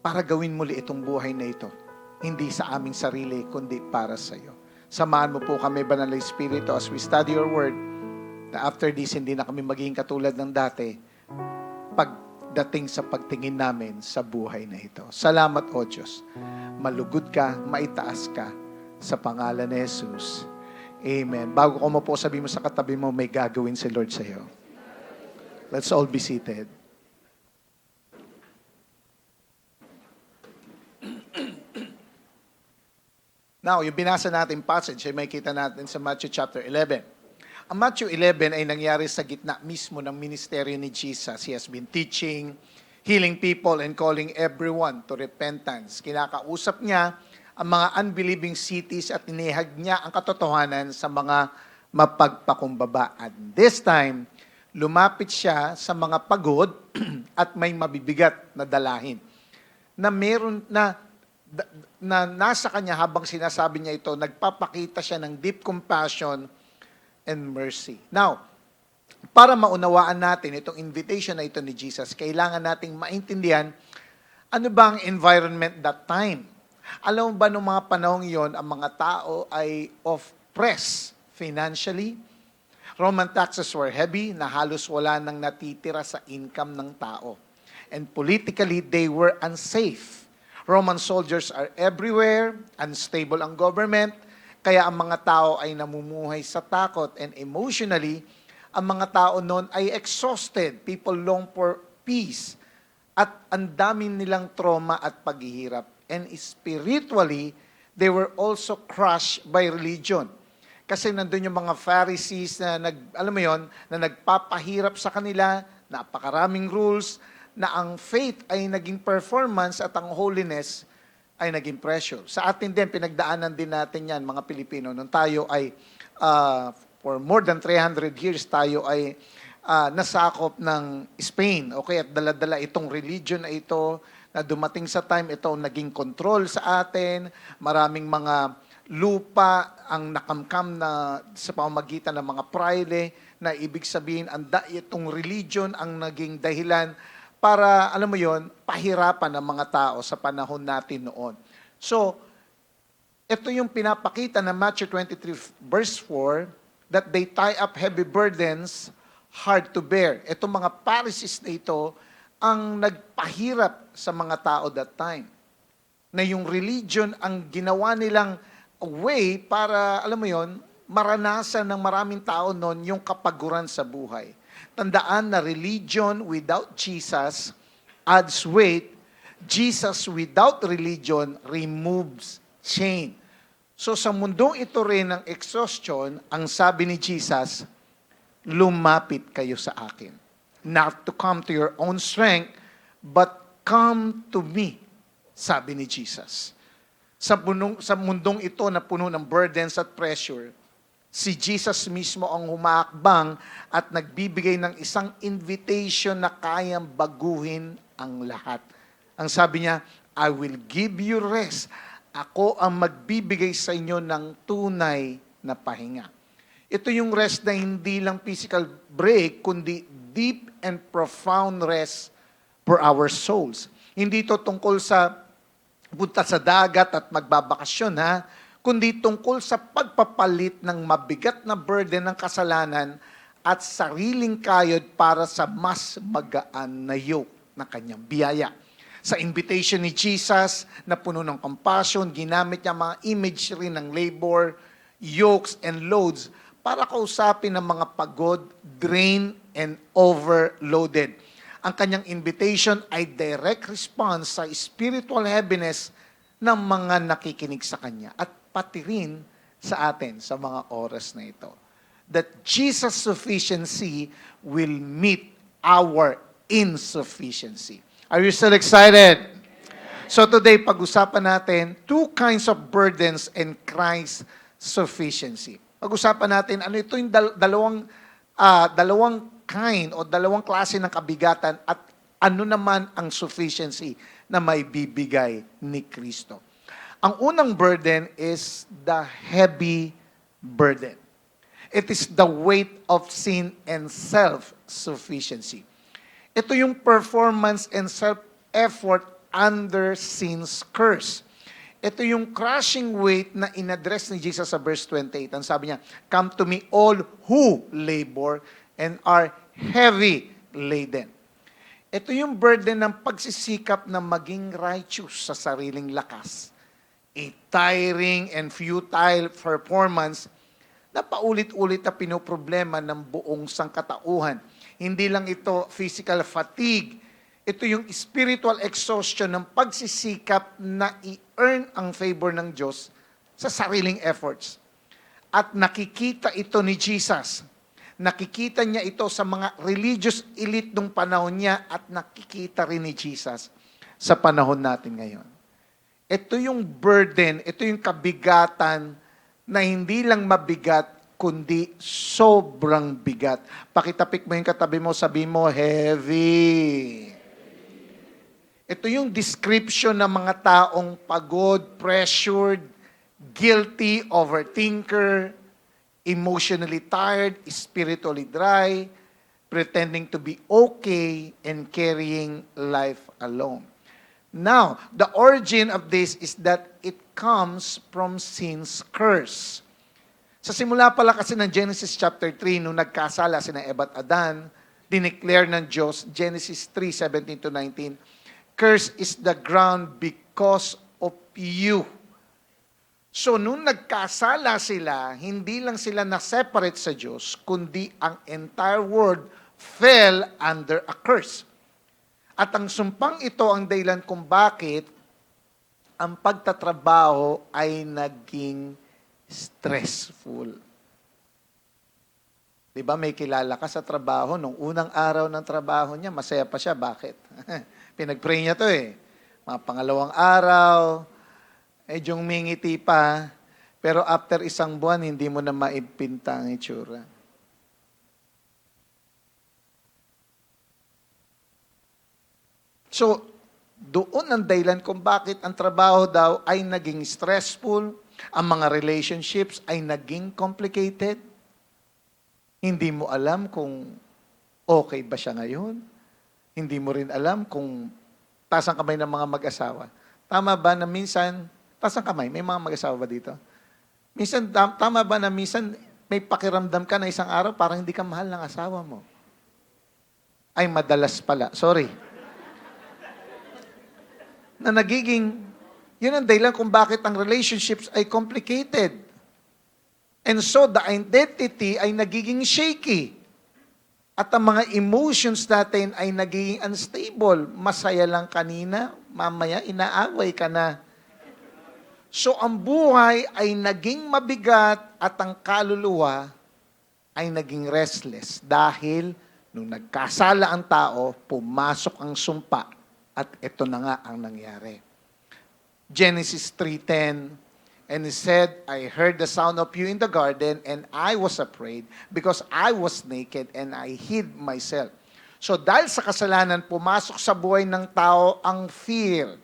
para gawin muli itong buhay na ito. Hindi sa aming sarili, kundi para sa iyo. Samahan mo po kami, Banal na Espiritu, as we study your word, na after this, hindi na kami magiging katulad ng dati pagdating sa pagtingin namin sa buhay na ito. Salamat, O Diyos. Malugod ka, maitaas ka sa pangalan ni Jesus. Amen. Bago ko mo po sabihin mo sa katabi mo, may gagawin si Lord sa iyo. Let's all be seated. Now, yung binasa natin passage ay makita natin sa Matthew chapter 11. Ang Matthew 11 ay nangyari sa gitna mismo ng ministeryo ni Jesus. He has been teaching, healing people, and calling everyone to repentance. Kinakausap niya ang mga unbelieving cities at inihag niya ang katotohanan sa mga mapagpakumbaba. At this time, lumapit siya sa mga pagod at may mabibigat na dalahin na meron na nasa kanya habang sinasabi niya ito, nagpapakita siya ng deep compassion and mercy. Now, para maunawaan natin itong invitation na ito ni Jesus, kailangan nating maintindihan ano ba ang environment that time. Alam mo ba nung mga panahong iyon, ang mga tao ay oppressed financially. Roman taxes were heavy, na halos wala nang natitira sa income ng tao. And politically, they were unsafe. Roman soldiers are everywhere, unstable ang government, kaya ang mga tao ay namumuhay sa takot, and emotionally, ang mga tao noon ay exhausted. People long for peace. At ang dami nilang trauma at paghihirap. And spiritually, they were also crushed by religion. Kasi nandun yung mga Pharisees na na nagpapahirap sa kanila, napakaraming rules, na ang faith ay naging performance at ang holiness ay naging pressure. Sa atin din, pinagdaanan din natin yan, mga Pilipino. Nung tayo ay, for more than 300 years, tayo ay nasakop ng Spain. Okay, at dala-dala itong religion na ito, na dumating sa time ito naging control sa atin, maraming mga lupa ang nakamkam na sa pamamagitan ng mga praile, na ibig sabihin itong religion ang naging dahilan para, alam mo yon, pahirapan ng mga tao sa panahon natin noon. So, ito yung pinapakita ng Matthew 23 verse 4, that they tie up heavy burdens, hard to bear. Itong mga Pharisees na ito, ang nagpahirap sa mga tao that time. Na yung religion ang ginawa nilang way para, alam mo yon, maranasan ng maraming tao noon yung kapaguran sa buhay. Tandaan na religion without Jesus adds weight. Jesus without religion removes chain. So sa mundong ito rin ng exhaustion, ang sabi ni Jesus, lumapit kayo sa akin. Not to come to your own strength, but come to me, sabi ni Jesus. Sa mundong ito na puno ng burdens at pressure, si Jesus mismo ang humakbang at nagbibigay ng isang invitation na kayang baguhin ang lahat. Ang sabi niya, I will give you rest. Ako ang magbibigay sa inyo ng tunay na pahinga. Ito yung rest na hindi lang physical break, kundi deep and profound rest for our souls. Hindi ito tungkol sa punta sa dagat at magbabakasyon, ha? Kundi tungkol sa pagpapalit ng mabigat na burden ng kasalanan at sariling kayod para sa mas magaan na yoke na kanyang biyaya. Sa invitation ni Jesus na puno ng compassion, ginamit niya mga imagery ng labor, yokes, and loads para kausapin ng mga pagod, drained, and overloaded. Ang kanyang invitation ay direct response sa spiritual heaviness ng mga nakikinig sa kanya at pati rin sa atin sa mga oras na ito. That Jesus' sufficiency will meet our insufficiency. Are you still excited? So today, pag-usapan natin two kinds of burdens and Christ's sufficiency. Pag-usapan natin ano ito yung dalawang kind o dalawang klase ng kabigatan at ano naman ang sufficiency na may bibigay ni Kristo. Ang unang burden is the heavy burden. It is the weight of sin and self-sufficiency. Ito yung performance and self-effort under sin's curse. Ito yung crushing weight na inaddress ni Jesus sa verse 28. Ang sabi niya, come to me all who labor and are heavy laden. Ito yung burden ng pagsisikap na maging righteous sa sariling lakas. A tiring and futile performance na paulit-ulit na pinoproblema ng buong sangkatauhan. Hindi lang ito physical fatigue, ito yung spiritual exhaustion ng pagsisikap na i-earn ang favor ng Diyos sa sariling efforts. At nakikita ito ni Jesus. Nakikita niya ito sa mga religious elite nung panahon niya at nakikita rin ni Jesus sa panahon natin ngayon. Ito yung burden, ito yung kabigatan na hindi lang mabigat, kundi sobrang bigat. Pakitapik mo yung katabi mo, sabi mo, heavy. Ito yung description ng mga taong pagod, pressured, guilty, overthinker, emotionally tired, spiritually dry, pretending to be okay, and carrying life alone. Now, the origin of this is that it comes from sin's curse. Sa simula pala kasi ng Genesis chapter 3, nung nagkasala sina Eva at Adan, dineclare ng Diyos, Genesis 3:17-19, curse is the ground because of you. So, nung nagkasala sila, hindi lang sila na-separate sa Diyos, kundi ang entire world fell under a curse. At ang sumpang ito ang dahilan kung bakit ang pagtatrabaho ay naging stressful. Di ba may kilala ka sa trabaho, nung unang araw ng trabaho niya, masaya pa siya. Bakit? Pinag-pray niya to eh. Mga pangalawang araw, medyo mingiti pa, pero after isang buwan, hindi mo na maipinta ang itsura. So, doon ang dahilan kung bakit ang trabaho daw ay naging stressful, ang mga relationships ay naging complicated. Hindi mo alam kung okay ba siya ngayon. Hindi mo rin alam kung taas ang kamay ng mga mag-asawa. Tama ba na minsan, taas ang kamay, may mga mag-asawa ba dito? Minsan, tama ba na minsan may pakiramdam ka na isang araw parang hindi ka mahal ng asawa mo? Ay, madalas pala. Sorry. Na nagiging, yun ang dahilan kung bakit ang relationships ay complicated. And so, the identity ay nagiging shaky. At ang mga emotions natin ay nagiging unstable. Masaya lang kanina, mamaya inaaway ka na. So, ang buhay ay naging mabigat at ang kaluluwa ay naging restless. Dahil, nung nagkasala ang tao, pumasok ang sumpa. At ito na nga ang nangyari. Genesis 3:10, and he said, I heard the sound of you in the garden, and I was afraid, because I was naked, and I hid myself. So dahil sa kasalanan, pumasok sa buhay ng tao ang fear.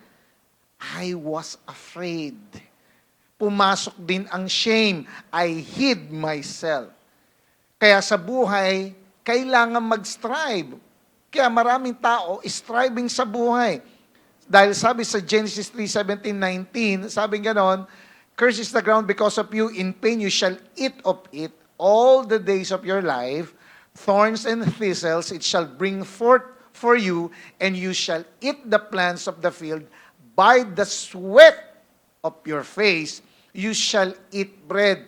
I was afraid. Pumasok din ang shame. I hid myself. Kaya sa buhay, kailangan mag-strive. Kaya maraming tao striving sa buhay. Dahil sabi sa Genesis 3:17-19, sabi ganon, curse is the ground because of you, in pain you shall eat of it all the days of your life, thorns and thistles it shall bring forth for you, and you shall eat the plants of the field, by the sweat of your face you shall eat bread.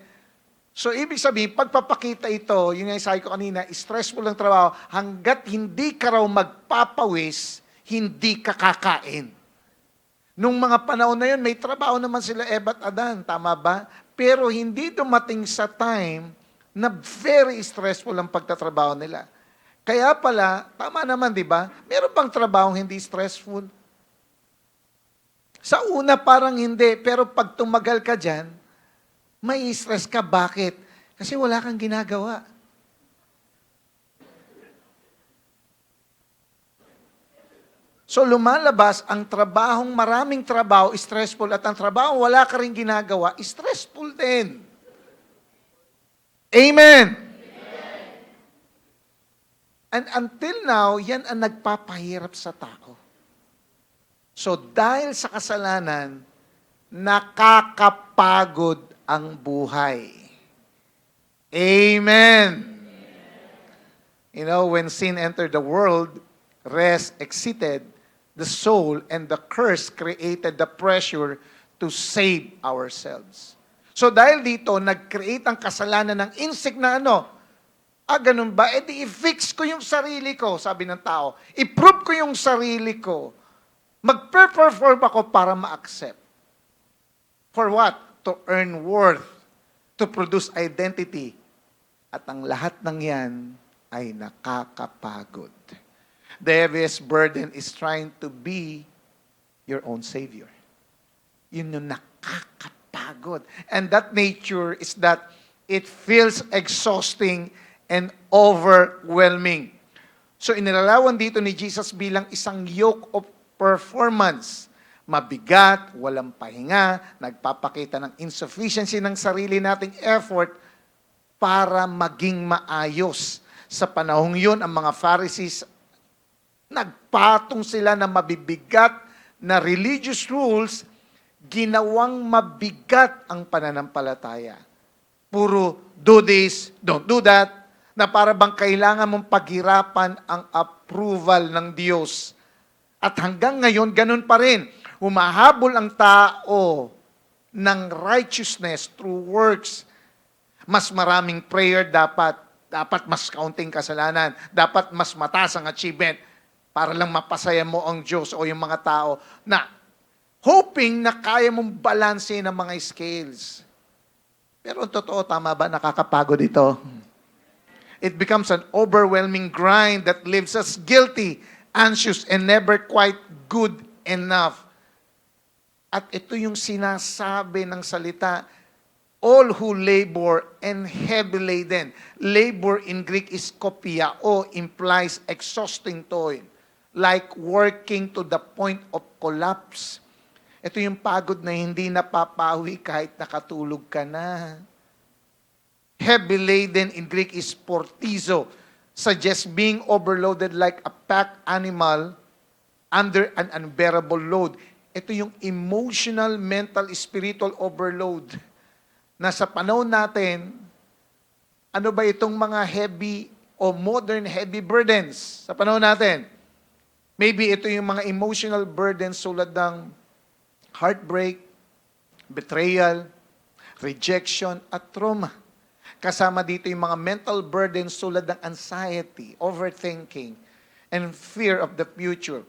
So, ibig sabihin, pagpapakita ito, yung nga sabi ko kanina, stressful ang trabaho, hanggat hindi ka raw magpapawis, hindi ka kakain. Nung mga panahon na yun, may trabaho naman sila Eva at Adan, tama ba? Pero hindi dumating sa time na very stressful ang pagtatrabaho nila. Kaya pala, tama naman, di ba? Meron bang trabaho hindi stressful? Sa una parang hindi, pero pag tumagal ka dyan, may stress ka. Bakit? Kasi wala kang ginagawa. So lumalabas ang trabahong maraming trabaho, stressful, at ang trabaho wala ka rin ginagawa, stressful din. Amen! And until now, yan ang nagpapahirap sa tao. So dahil sa kasalanan, nakakapagod ang buhay. Amen. You know, when sin entered the world, rest exceeded the soul, and the curse created the pressure to save ourselves. So dahil dito, nag-create ang kasalanan ng insect na ano? Ganun ba? E di i-fix ko yung sarili ko, sabi ng tao. I-prove ko yung sarili ko. Mag-perform ako para ma-accept. For what? to earn worth, to produce identity. At ang lahat ng yan ay nakakapagod. The heaviest burden is trying to be your own savior. Yun yung nakakapagod. And that nature is that it feels exhausting and overwhelming. So inilarawan dito ni Jesus bilang isang yoke of performance. Mabigat, walang pahinga, nagpapakita ng insufficiency ng sarili nating effort para maging maayos. Sa panahong yun, ang mga Pharisees, nagpatong sila na mabibigat na religious rules, ginawang mabigat ang pananampalataya. Puro do this, don't do that, na para bang kailangan mong paghirapan ang approval ng Diyos. At hanggang ngayon, ganun pa rin. Humahabol ang tao ng righteousness through works. Mas maraming prayer dapat mas kaunting kasalanan, dapat mas mataas ang achievement para lang mapasaya mo ang Diyos o yung mga tao na hoping na kaya mong balanse ng mga scales. Pero ang totoo, tama ba? Nakakapagod ito. It becomes an overwhelming grind that leaves us guilty, anxious, and never quite good enough. At ito yung sinasabi ng salita, all who labor and heavy laden. Labor in Greek is kopiao, implies exhausting toil, like working to the point of collapse. Ito yung pagod na hindi napapawi kahit nakatulog ka na. Heavy laden in Greek is portizo, suggests being overloaded like a packed animal under an unbearable load. Ito yung emotional, mental, spiritual overload. Na sa panahon natin, ano ba itong mga heavy o modern heavy burdens sa panahon natin? Maybe ito yung mga emotional burdens tulad ng heartbreak, betrayal, rejection, at trauma. Kasama dito yung mga mental burdens tulad ng anxiety, overthinking, and fear of the future.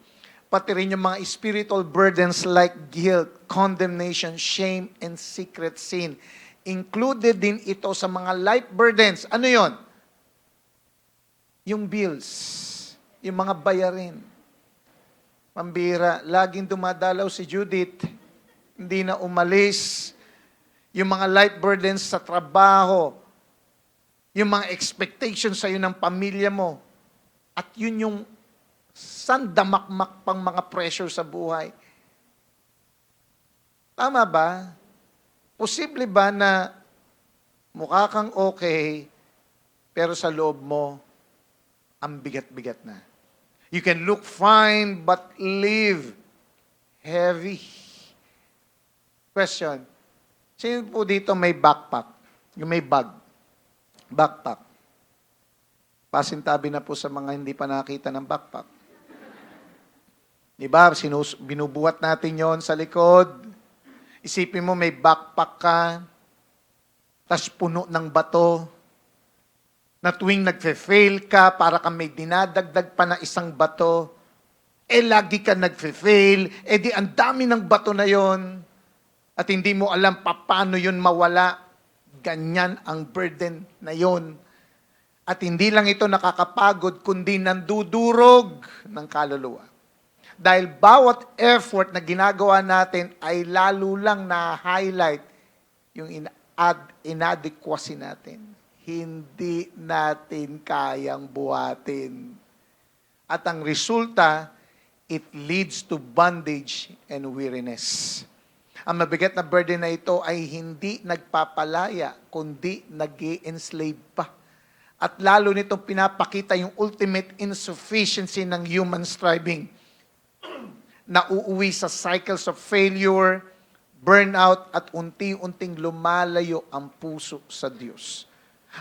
Pati rin yung mga spiritual burdens like guilt, condemnation, shame, and secret sin. Included din ito sa mga life burdens. Ano yon? Yung bills, yung mga bayarin. Pambira, laging dumadalaw si Judith, hindi na umalis. Yung mga life burdens sa trabaho, yung mga expectations sa'yo ng pamilya mo, at yun yung sandamakmak pang mga pressure sa buhay. Tama ba? Posible ba na mukha kang okay, pero sa loob mo, ang bigat-bigat na? You can look fine, but live heavy. Question. Sino po dito may backpack? Yung may bag. Backpack. Pasintabi na po sa mga hindi pa nakita ng backpack. Diba? Binubuhat natin yon sa likod. Isipin mo may backpack ka, tas puno ng bato, na tuwing nagfe-fail ka, para kang may dinadagdag pa na isang bato, lagi ka nagfe-fail, di ang dami ng bato na yon, at hindi mo alam paano yun mawala. Ganyan ang burden na yon. At hindi lang ito nakakapagod, kundi nandudurog ng kaluluwa. Dahil bawat effort na ginagawa natin ay lalo lang na-highlight yung inadequacy natin. Hindi natin kayang buhatin. At ang resulta, it leads to bondage and weariness. Ang mabigat na burden na ito ay hindi nagpapalaya, kundi nag-i-enslave pa. At lalo nitong pinapakita yung ultimate insufficiency ng human striving. Nauuwi sa cycles of failure, burnout, at unti-unting lumalayo ang puso sa Diyos.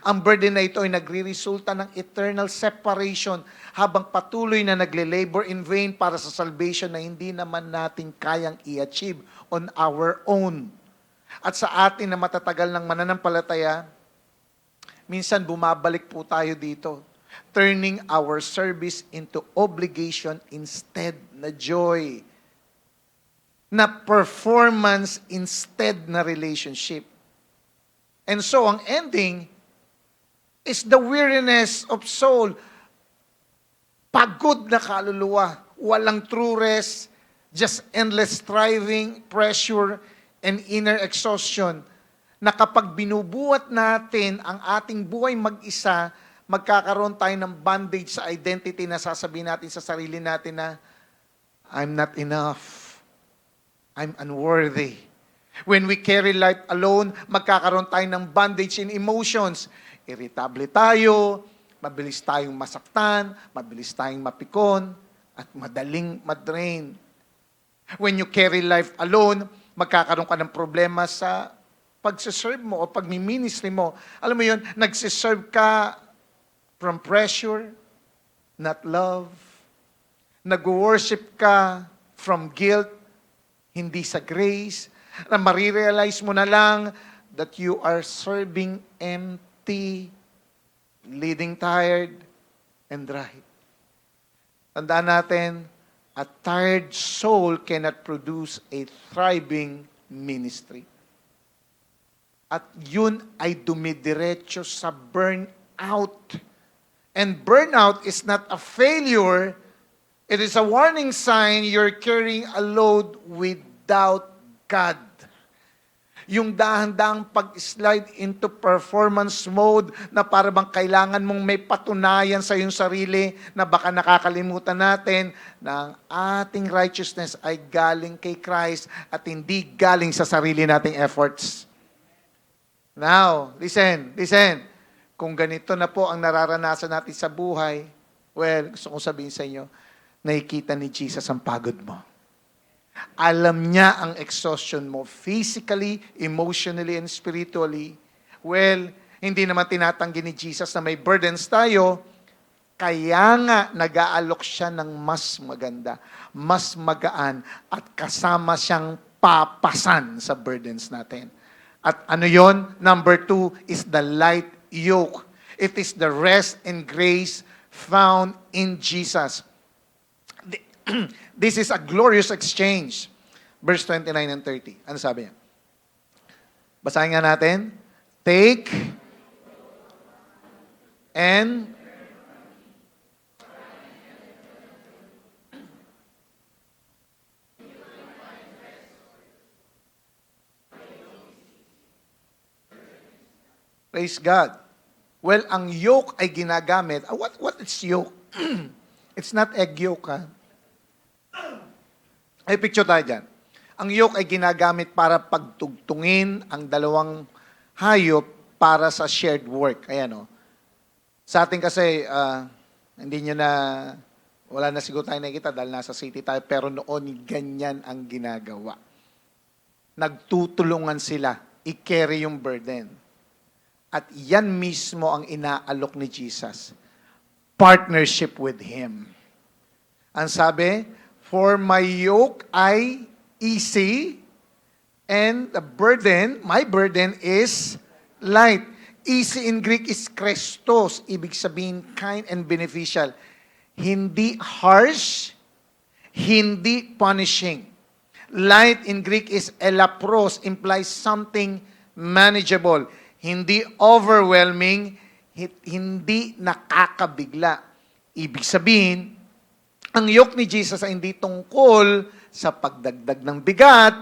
Ang burden na ito ay nagre-resulta ng eternal separation habang patuloy na nagle-labor in vain para sa salvation na hindi naman natin kayang i-achieve on our own. At sa atin na matatagal ng mananampalataya, minsan bumabalik po tayo dito, turning our service into obligation instead na joy. na performance instead na relationship. And so, ang ending is the weariness of soul. Pagod na kaluluwa, walang true rest, just endless striving, pressure, and inner exhaustion, na kapag binubuhat natin ang ating buhay mag-isa, magkakaroon tayo ng bondage sa identity na sasabihin natin sa sarili natin na, I'm not enough. I'm unworthy. When we carry life alone, magkakaroon tayo ng bondage in emotions. Irritable tayo, mabilis tayong masaktan, mabilis tayong mapikon, at madaling madrain. When you carry life alone, magkakaroon ka ng problema sa pagsiserve mo o pagmi-ministry mo. Alam mo yun, nagsiserve ka from pressure, not love. Nag-worship ka from guilt, hindi sa grace. Na marirealize mo na lang that you are serving empty, leading tired, and dry. Tandaan natin, a tired soul cannot produce a thriving ministry. At yun ay dumidiretso sa burnout. And burnout is not a failure. It is a warning sign you're carrying a load without God. Yung dahan-dahang pag-slide into performance mode na para bang kailangan mong may patunayan sa iyong sarili na baka nakakalimutan natin na ang ating righteousness ay galing kay Christ at hindi galing sa sarili nating efforts. Now, listen. Kung ganito na po ang nararanasan natin sa buhay, well, gusto kong sabihin sa inyo, nakikita ni Jesus ang pagod mo. Alam niya ang exhaustion mo physically, emotionally, and spiritually. Well, hindi naman tinatanggi ni Jesus na may burdens tayo, kaya nga nag-aalok siya ng mas maganda, mas magaan, at kasama siyang papasan sa burdens natin. At ano yon? Number 2 is the light yoke. It is the rest and grace found in Jesus. This is a glorious exchange. Verse 29 and 30. Ano sabi niya? Basahin nga natin. Take and praise God. Well, ang yoke ay ginagamit. What is yoke? It's not egg yolk, ha? Ay, picture tayo dyan. Ang yoke ay ginagamit para pagtugtungin ang dalawang hayop para sa shared work. Ayan, o. Sa atin kasi, hindi nyo na, wala na siguro tayo nakikita dahil nasa city tayo, pero noon, ganyan ang ginagawa. Nagtutulungan sila, i-carry yung burden. At yan mismo ang inaalok ni Jesus. Partnership with Him. Ang sabi, for my yoke ay easy, and the burden, my burden is light. Easy in Greek is Christos, ibig sabihin kind and beneficial. Hindi harsh, hindi punishing. Light in Greek is elapros, implies something manageable. Hindi overwhelming, hindi nakakabigla. Ibig sabihin, ang yoke ni Jesus ay hindi tungkol sa pagdagdag ng bigat,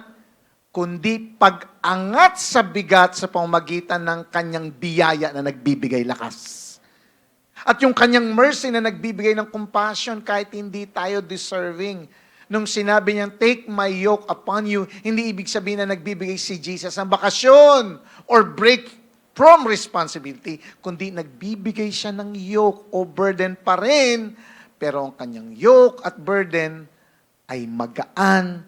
kundi pag-angat sa bigat sa pamamagitan ng kanyang biyaya na nagbibigay lakas. At yung kanyang mercy na nagbibigay ng compassion kahit hindi tayo deserving. Nung sinabi niyang, take my yoke upon you, hindi ibig sabihin na nagbibigay si Jesus ng bakasyon or break from responsibility, kundi nagbibigay siya ng yoke o burden pa rin, pero ang kanyang yoke at burden ay magaan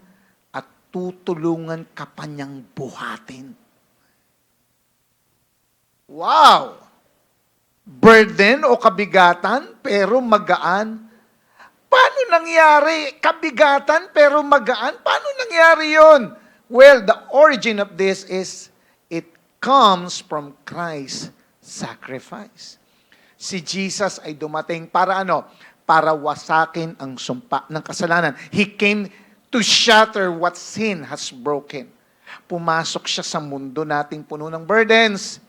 at tutulungan ka pa niyang buhatin. Wow! Burden o kabigatan pero magaan. Paano nangyari? Kabigatan pero magaan? Paano nangyari yon? Well, the origin of this is it comes from Christ's sacrifice. Si Jesus ay dumating para ano? Para wasakin ang sumpa ng kasalanan. He came to shatter what sin has broken. Pumasok siya sa mundo nating puno ng burdens,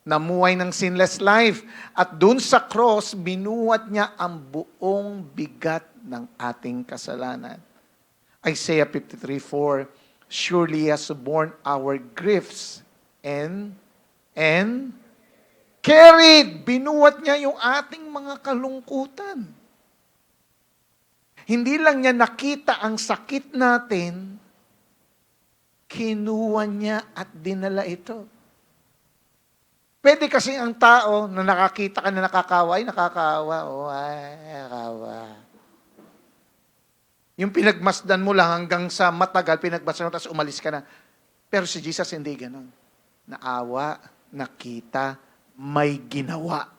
namuhay ng sinless life, at dun sa cross, binuhat niya ang buong bigat ng ating kasalanan. Isaiah 53:4, surely He has borne our griefs and carried. Binuhat niya yung ating mga kalungkutan. Hindi lang niya nakita ang sakit natin, kinuha niya at dinala ito. Pwede kasi ang tao na nakakita ka na nakakawa, ay nakakawa, nakakawa. Yung pinagmasdan mo lang hanggang sa matagal, pinagmasdan mo, tapos umalis ka na. Pero si Jesus hindi ganun. Naawa, nakita, may ginawa.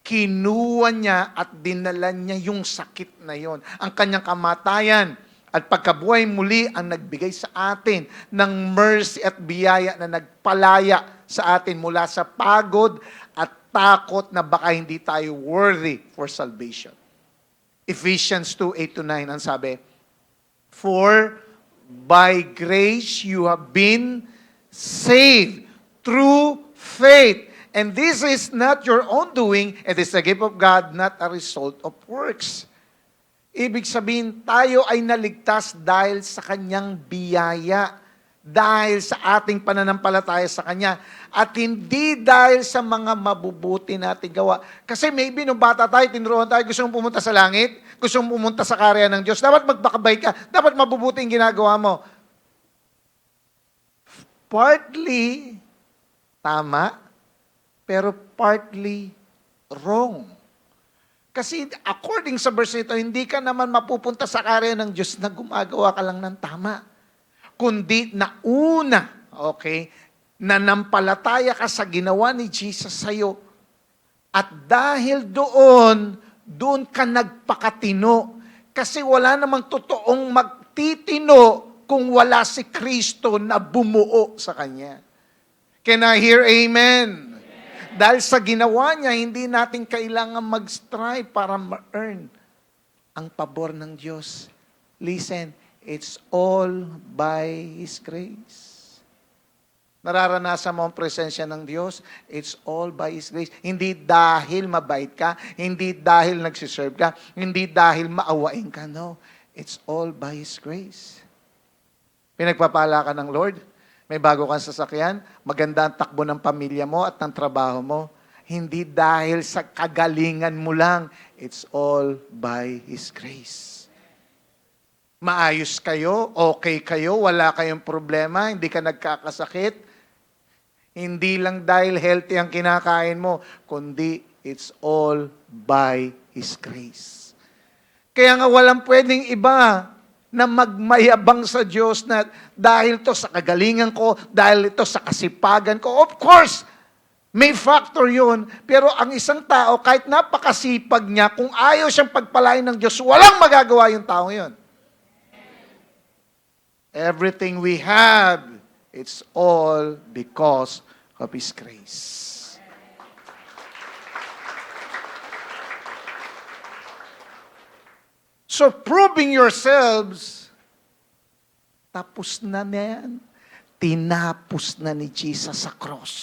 Kinuha niya at dinala niya yung sakit na yon, ang kanyang kamatayan. At pagkabuhay muli ang nagbigay sa atin ng mercy at biyaya na nagpalaya sa atin mula sa pagod at takot na baka hindi tayo worthy for salvation. Ephesians 2:8-9, ang sabi, for by grace you have been saved through faith. And this is not your own doing, it is the gift of God, not a result of works. Ibig sabihin, tayo ay naligtas dahil sa kanyang biyaya, dahil sa ating pananampalataya sa kanya, at hindi dahil sa mga mabubuti nating gawa. Kasi maybe nung bata tayo, tinuruan tayo, gusto mong pumunta sa langit, gusto mong pumunta sa karya ng Diyos, dapat magpakabay ka, dapat mabubuti ang ginagawa mo. Partly tama, pero partly wrong. Kasi according sa verse nito, hindi ka naman mapupunta sa karya ng Diyos na gumagawa ka lang ng tama. Kundi nauna, nanampalataya ka sa ginawa ni Jesus sa'yo. At dahil doon ka nagpakatino. Kasi wala namang totoong magtitino kung wala si Kristo na bumuo sa Kanya. Can I hear amen? Dahil sa ginawa niya, hindi natin kailangan mag-strive para ma-earn ang pabor ng Diyos. Listen, it's all by His grace. Nararanasan mo ang presensya ng Diyos, it's all by His grace. Hindi dahil mabait ka, hindi dahil nagsiserve ka, hindi dahil maawain ka. No, it's all by His grace. Pinagpapala ka ng Lord, may bago kang sasakyan, maganda ang takbo ng pamilya mo at ng trabaho mo. Hindi dahil sa kagalingan mo lang. It's all by His grace. Maayos kayo, okay kayo, wala kayong problema, hindi ka nagkakasakit. Hindi lang dahil healthy ang kinakain mo, kundi it's all by His grace. Kaya nga walang pwedeng iba na magmayabang sa Diyos na dahil to sa kagalingan ko, dahil ito sa kasipagan ko. Of course, may factor yun. Pero ang isang tao, kahit napakasipag niya, kung ayaw siyang pagpalain ng Diyos, walang magagawa yung tao yun. Everything we have, it's all because of His grace. So, proving yourselves, tapos na yan. Tinapos na ni Jesus sa cross.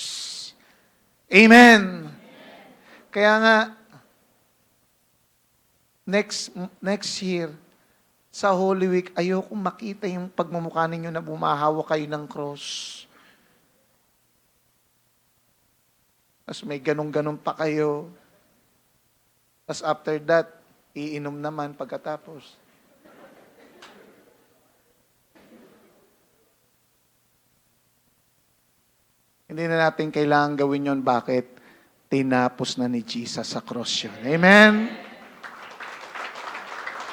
Amen. Kaya nga, next year, sa Holy Week, ayokong makita yung pagmumukha ninyo na bumahawa kayo ng cross. Tapos may ganun-ganun pa kayo. Tapos after that, iinom naman pagkatapos. Hindi na natin kailangan gawin yon. Bakit? Tinapos na ni Jesus sa cross yun. Amen?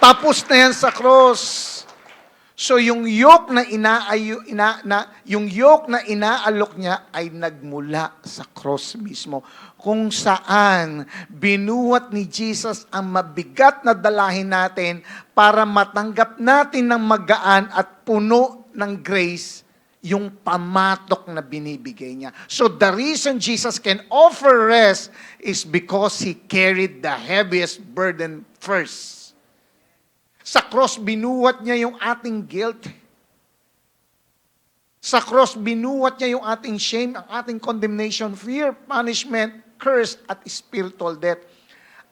Tapos na yan sa cross. So yung yoke na inaalok niya ay nagmula sa cross mismo, kung saan binuhat ni Jesus ang mabigat na dalahin natin para matanggap natin ng magaan at puno ng grace yung pamatok na binibigay niya. So the reason Jesus can offer rest is because He carried the heaviest burden first. Sa cross, binuhat niya yung ating guilt. Sa cross, binuhat niya yung ating shame, ang ating condemnation, fear, punishment, curse, at spiritual death.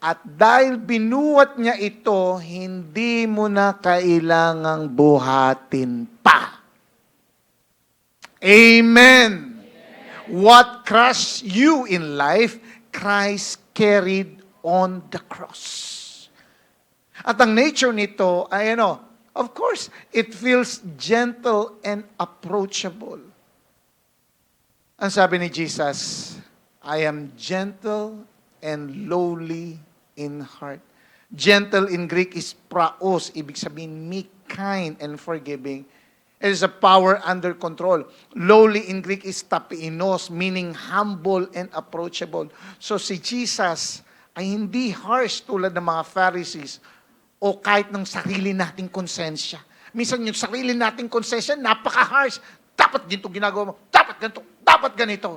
At dahil binuhat niya ito, hindi mo na kailangang buhatin pa. Amen. What crushed you in life, Christ carried on the cross. At ang nature nito ay of course, it feels gentle and approachable. Ang sabi ni Jesus, I am gentle and lowly in heart. Gentle in Greek is praos, ibig sabihin meek, kind, and forgiving. It is a power under control. Lowly in Greek is tapinos, meaning humble and approachable. So si Jesus ay hindi harsh tulad ng mga Pharisees o kahit ng sarili nating konsensya. Minsan yung sarili nating konsensya, napaka-harsh. Dapat ganito ginagawa mo. Dapat ganito. Dapat ganito.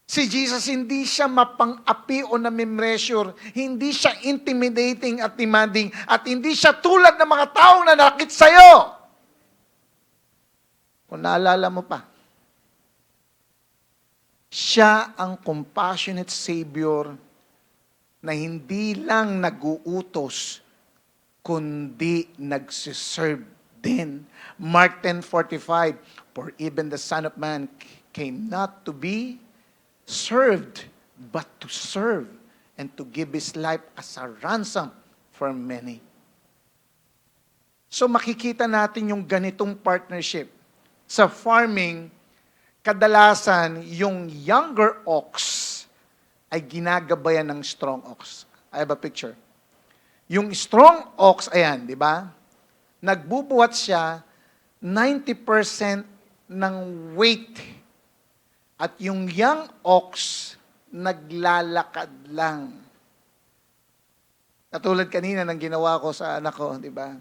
Si Jesus, hindi siya mapang-api o nami-measure. Hindi siya intimidating at demanding. At hindi siya tulad ng mga taong nanakit sa'yo. Kung naalala mo pa, siya ang compassionate Savior na hindi lang nag-uutos, kundi nagsiserve din. Mark 10:45, for even the Son of Man came not to be served, but to serve and to give His life as a ransom for many. So makikita natin yung ganitong partnership. Sa farming, kadalasan yung younger ox ay ginagabayan ng strong ox. I have a picture. Yung strong ox, ayan, di ba? Nagbubuhat siya 90% ng weight. At yung young ox, naglalakad lang. Katulad kanina ng ginawa ko sa anak ko, di ba?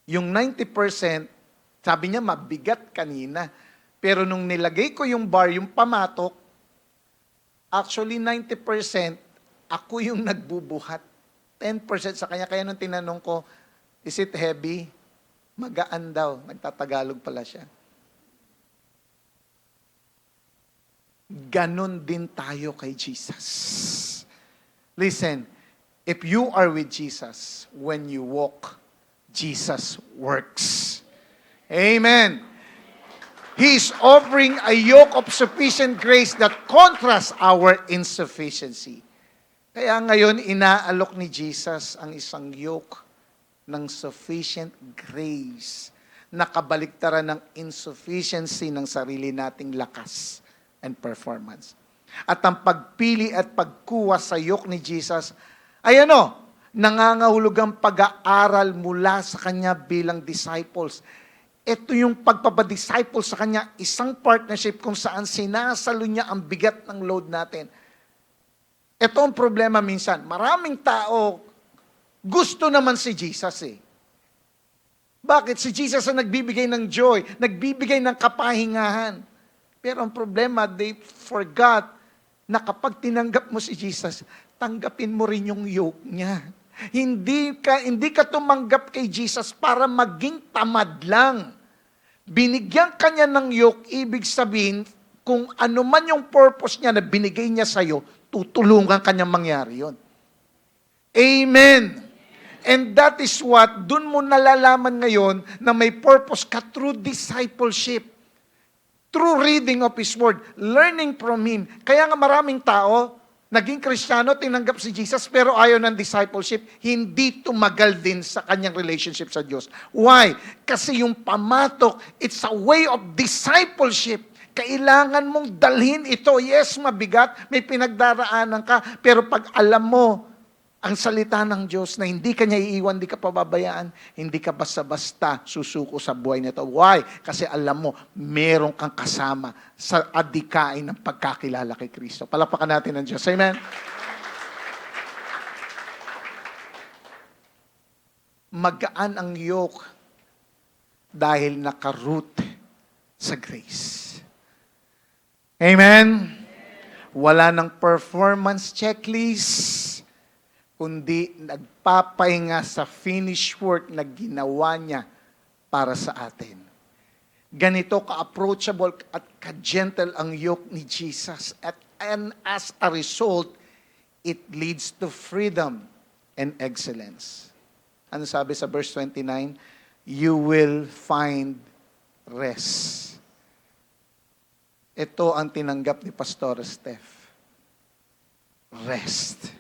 Yung 90%, sabi niya mabigat kanina. Pero nung nilagay ko yung bar, yung pamatok, actually 90%, ako yung nagbubuhat. 10% sa kanya. Kaya nung tinanong ko, is it heavy? Magaan daw. Nagtatagalog pala siya. Ganon din tayo kay Jesus. Listen, if you are with Jesus, when you walk, Jesus works. Amen. He is offering a yoke of sufficient grace that contrasts our insufficiency. Kaya ngayon, inaalok ni Jesus ang isang yoke ng sufficient grace na kabaliktaran ng insufficiency ng sarili nating lakas and performance. At ang pagpili at pagkuha sa yoke ni Jesus ay nangangahulog ang pag-aaral mula sa Kanya bilang disciples. Ito yung pagpapadisciple sa Kanya, isang partnership kung saan sinasalo niya ang bigat ng load natin. Ito ang problema minsan. Maraming tao, gusto naman si Jesus eh. Bakit? Si Jesus ang nagbibigay ng joy, nagbibigay ng kapahingahan. Pero ang problema, they forgot na kapag tinanggap mo si Jesus, tanggapin mo rin yung yoke niya. Hindi ka tumanggap kay Jesus para maging tamad lang. Binigyan ka niya ng yoke, ibig sabihin, kung ano man yung purpose niya na binigay niya sa'yo, tutulungan ka niyang mangyari yun. Amen. And that is what, dun mo nalalaman ngayon na may purpose ka through discipleship. Through reading of His Word, learning from Him. Kaya nga maraming tao, naging Kristiyano, tinanggap si Jesus, pero ayaw ng discipleship, hindi tumagal din sa kanyang relationship sa Diyos. Why? Kasi yung pamatok, it's a way of discipleship. Kailangan mong dalhin ito. Yes, mabigat, may pinagdaraanan ka, pero pag alam mo, ang salita ng Diyos na hindi ka niya iiwan, hindi ka pababayaan, hindi ka basta-basta susuko sa buhay nito. Why? Kasi alam mo, meron kang kasama sa adikain ng pagkakilala kay Kristo. Palapakan natin ng Diyos. Amen? Magaan ang yoke dahil nakaroot sa grace. Amen? Wala ng performance checklist, kundi nagpapahinga sa finished work na ginawa niya para sa atin. Ganito ka-approachable at ka-gentle ang yoke ni Jesus. And as a result, it leads to freedom and excellence. Ano sabi sa verse 29? You will find rest. Ito ang tinanggap ni Pastor Steph. Rest.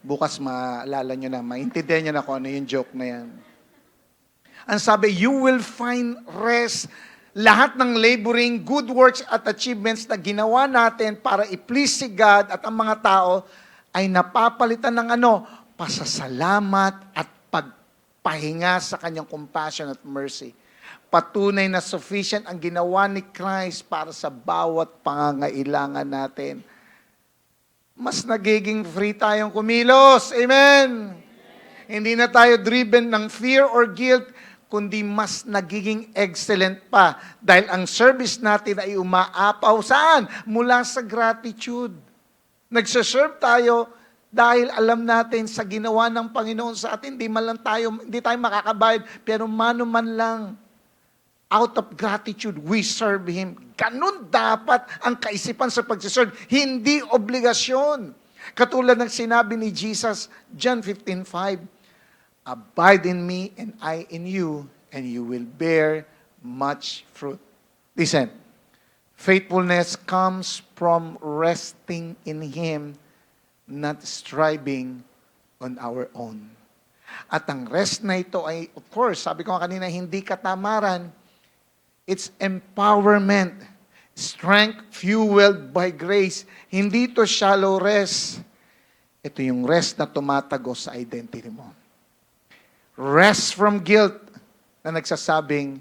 Bukas maalala nyo na, maintindihan nyo na kung ano yung joke na yan. Ang sabi, you will find rest. Lahat ng laboring, good works at achievements na ginawa natin para i-please si God at ang mga tao ay napapalitan ng ano? Pasasalamat at pagpahinga sa kanyang compassion at mercy. Patunay na sufficient ang ginawa ni Christ para sa bawat pangangailangan natin. Mas nagiging free tayong kumilos. Amen! Hindi na tayo driven ng fear or guilt, kundi mas nagiging excellent pa. Dahil ang service natin ay umaapaw saan? Mula sa gratitude. Nagsaserve tayo dahil alam natin sa ginawa ng Panginoon sa atin, hindi tayo makakabayad, pero mano man lang. Out of gratitude, we serve Him. Ganun dapat ang kaisipan sa pagsiserve. Hindi obligasyon. Katulad ng sinabi ni Jesus, John 15:5, abide in me and I in you, and you will bear much fruit. Listen, faithfulness comes from resting in Him, not striving on our own. At ang rest na ito ay, of course, sabi ko kanina, hindi katamaran. It's empowerment, strength fueled by grace. Hindi to shallow rest. Ito yung rest na tumatagos sa identity mo. Rest from guilt na nagsasabing,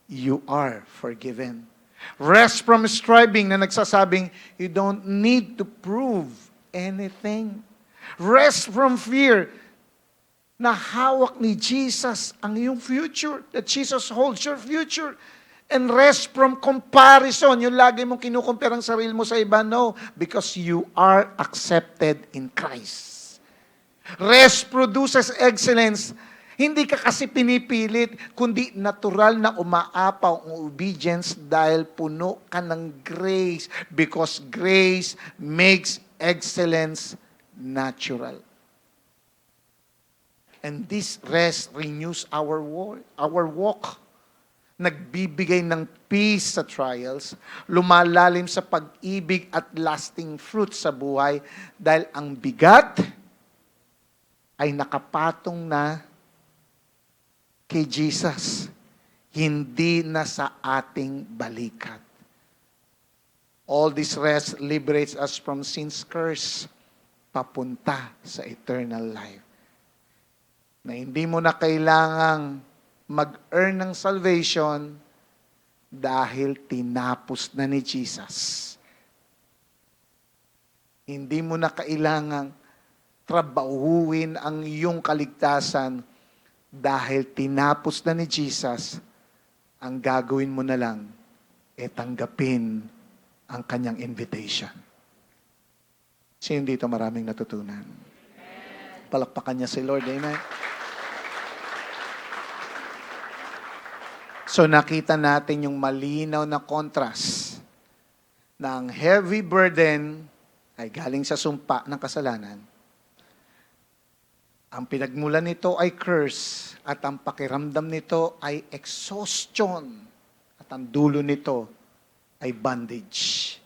you are forgiven. Rest from striving na nagsasabing, you don't need to prove anything. Rest from fear na hawak ni Jesus ang iyong future, that Jesus holds your future. And rest from comparison. Yung lagi mong kinukumpara ang sarili mo sa iba. No, because you are accepted in Christ. Rest produces excellence. Hindi ka kasi pinipilit, kundi natural na umaapaw ang obedience dahil puno ka ng grace. Because grace makes excellence natural. And this rest renews our walk. Nagbibigay ng peace sa trials, lumalalim sa pag-ibig at lasting fruit sa buhay dahil ang bigat ay nakapatong na kay Jesus, hindi na sa ating balikat. All this rest liberates us from sin's curse papunta sa eternal life. Na hindi mo na kailangang mag-earn ng salvation dahil tinapos na ni Jesus. Hindi mo na kailangang trabahuin ang iyong kaligtasan dahil tinapos na ni Jesus. Ang gagawin mo na lang ay tanggapin ang kanyang invitation. Sino dito maraming natutunan? Palakpakan niya si Lord. Amen. So nakita natin yung malinaw na contrast na ang heavy burden ay galing sa sumpa ng kasalanan. Ang pinagmulan nito ay curse at ang pakiramdam nito ay exhaustion at ang dulo nito ay bondage.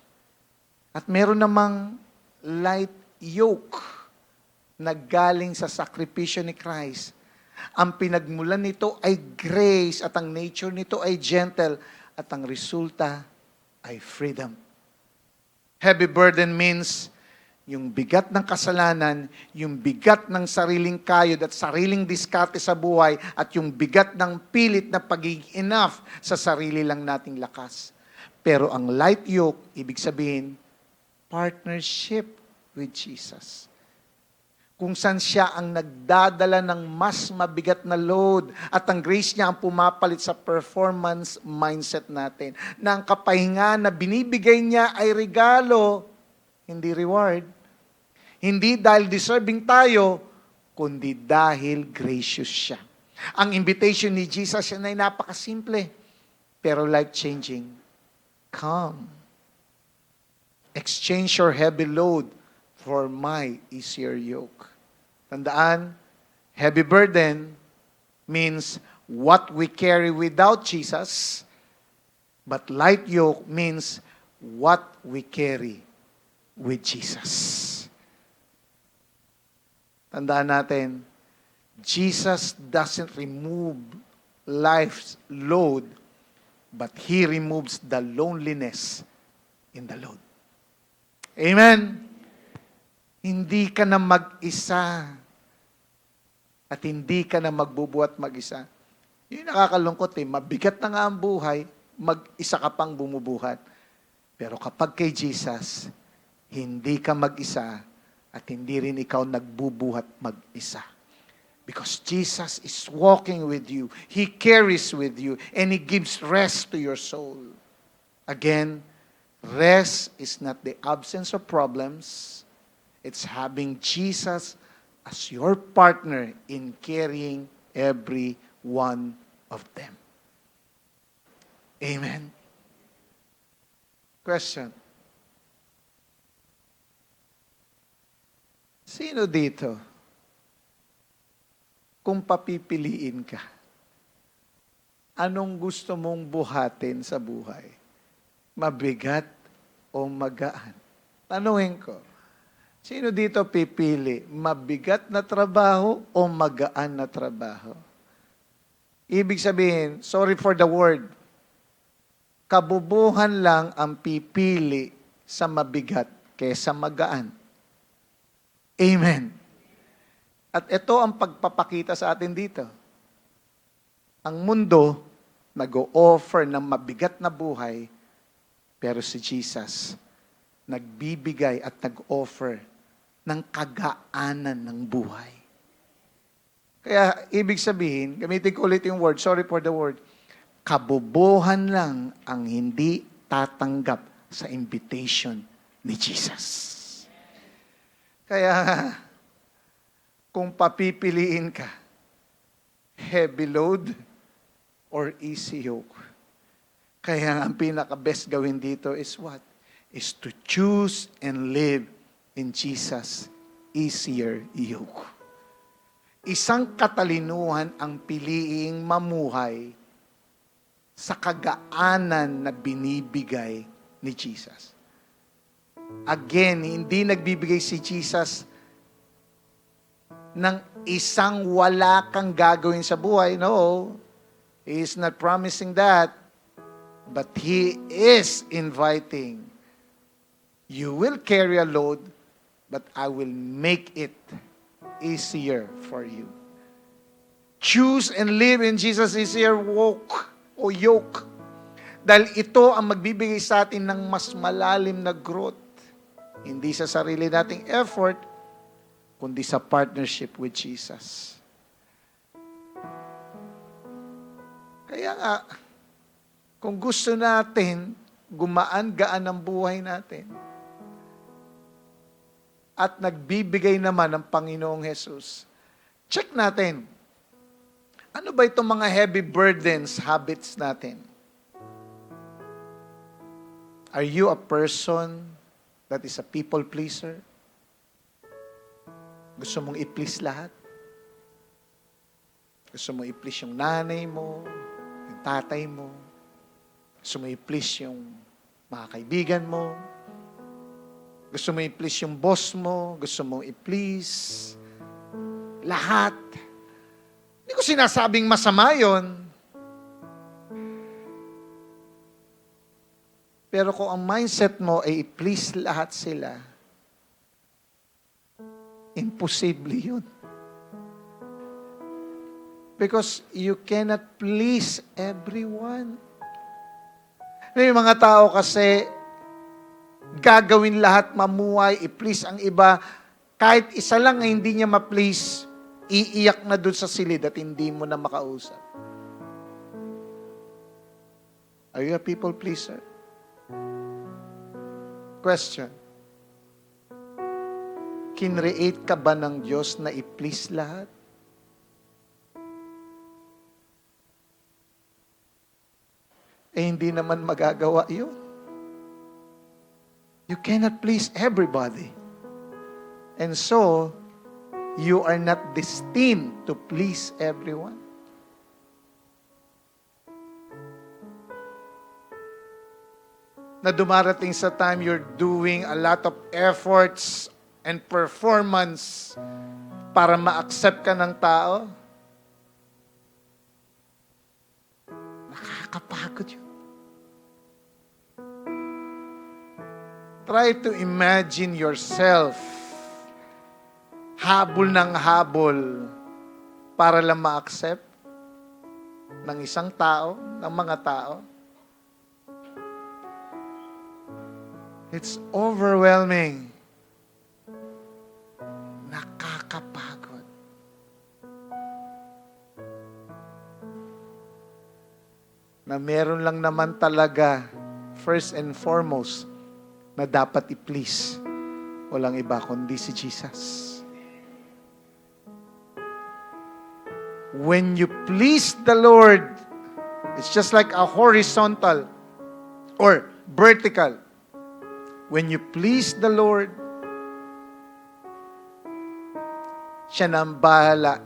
At meron namang light yoke na galing sa sakripisyo ni Christ. Ang pinagmulan nito ay grace at ang nature nito ay gentle at ang resulta ay freedom. Heavy burden means yung bigat ng kasalanan, yung bigat ng sariling kayod at sariling diskarte sa buhay at yung bigat ng pilit na pagiging enough sa sarili lang nating lakas. Pero ang light yoke, ibig sabihin, partnership with Jesus. Kung saan siya ang nagdadala ng mas mabigat na load at ang grace niya ang pumapalit sa performance mindset natin. Na ang kapahinga na binibigay niya ay regalo hindi reward. Hindi dahil deserving tayo, kundi dahil gracious siya. Ang invitation ni Jesus yan ay napakasimple, pero life-changing. Come. Exchange your heavy load for my easier yoke. Tandaan, heavy burden means what we carry without Jesus, but light yoke means what we carry with Jesus. Tandaan natin, Jesus doesn't remove life's load, but He removes the loneliness in the load. Amen? Hindi ka na mag-isa. At hindi ka na magbubuhat mag-isa. Yun yung nakakalungkot Mabigat na nga ang buhay, mag-isa ka pang bumubuhat. Pero kapag kay Jesus, hindi ka mag-isa at hindi rin ikaw nagbubuhat mag-isa. Because Jesus is walking with you. He carries with you. And He gives rest to your soul. Again, rest is not the absence of problems. It's having Jesus as your partner in carrying every one of them. Amen. Question. Sino dito, kung papipiliin ka, anong gusto mong buhatin sa buhay? Mabigat o magaan? Tanungin ko, sino dito pipili? Mabigat na trabaho o magaan na trabaho? Ibig sabihin, sorry for the word, kabubuhan lang ang pipili sa mabigat kaysa magaan. Amen. At ito ang pagpapakita sa atin dito. Ang mundo nag-o-offer ng mabigat na buhay, pero si Jesus nagbibigay at nag-offer ng kagaanan ng buhay. Kaya, ibig sabihin, gamitin ko ulit yung word, sorry for the word, kabobohan lang ang hindi tatanggap sa invitation ni Jesus. Kaya, kung papipiliin ka, heavy load or easy yoke. Kaya ang pinaka-best gawin dito is what? Is to choose and live in Jesus' easier yoke. Isang katalinuhan ang piliing mamuhay sa kagaanan na binibigay ni Jesus. Again, hindi nagbibigay si Jesus ng isang wala kang gagawin sa buhay. No, He is not promising that. But He is inviting. You will carry a load, but I will make it easier for you. Choose and live in Jesus' easier walk o yoke. Dahil ito ang magbibigay sa atin ng mas malalim na growth. Hindi sa sarili nating effort, kundi sa partnership with Jesus. Kaya nga, kung gusto natin gumaan-gaan ang buhay natin, at nagbibigay naman ang Panginoong Jesus, check natin, ano ba itong mga heavy burdens, habits natin? Are you a person that is a people pleaser? Gusto mong i-please lahat? Gusto mong i-please yung nanay mo, yung tatay mo? Gusto mong i-please yung mga kaibigan mo? Gusto mong i-please yung boss mo? Gusto mong i-please lahat? Hindi ko sinasabing masama yon. Pero kung ang mindset mo ay i-please lahat sila, imposible yun. Because you cannot please everyone. May mga tao kasi gagawin lahat, mamuhay, i-please ang iba. Kahit isa lang ay hindi niya ma-please, iiyak na dun sa silid at hindi mo na makausap. Are you a people pleaser? Question. Kinreate ka ba ng Diyos na i-please lahat? Eh, hindi naman magagawa yun. You cannot please everybody. And so, you are not destined to please everyone. Na dumarating sa time you're doing a lot of efforts and performance para ma-accept ka ng tao. Nakakapagod yun. Try to imagine yourself habol ng habol para lang ma-accept ng isang tao, ng mga tao. It's overwhelming. Nakakapagod. Na meron lang naman talaga, first and foremost, na dapat i-please. Walang iba kundi si Jesus. When you please the Lord, it's just like a horizontal or vertical. When you please the Lord, siya na ang bahala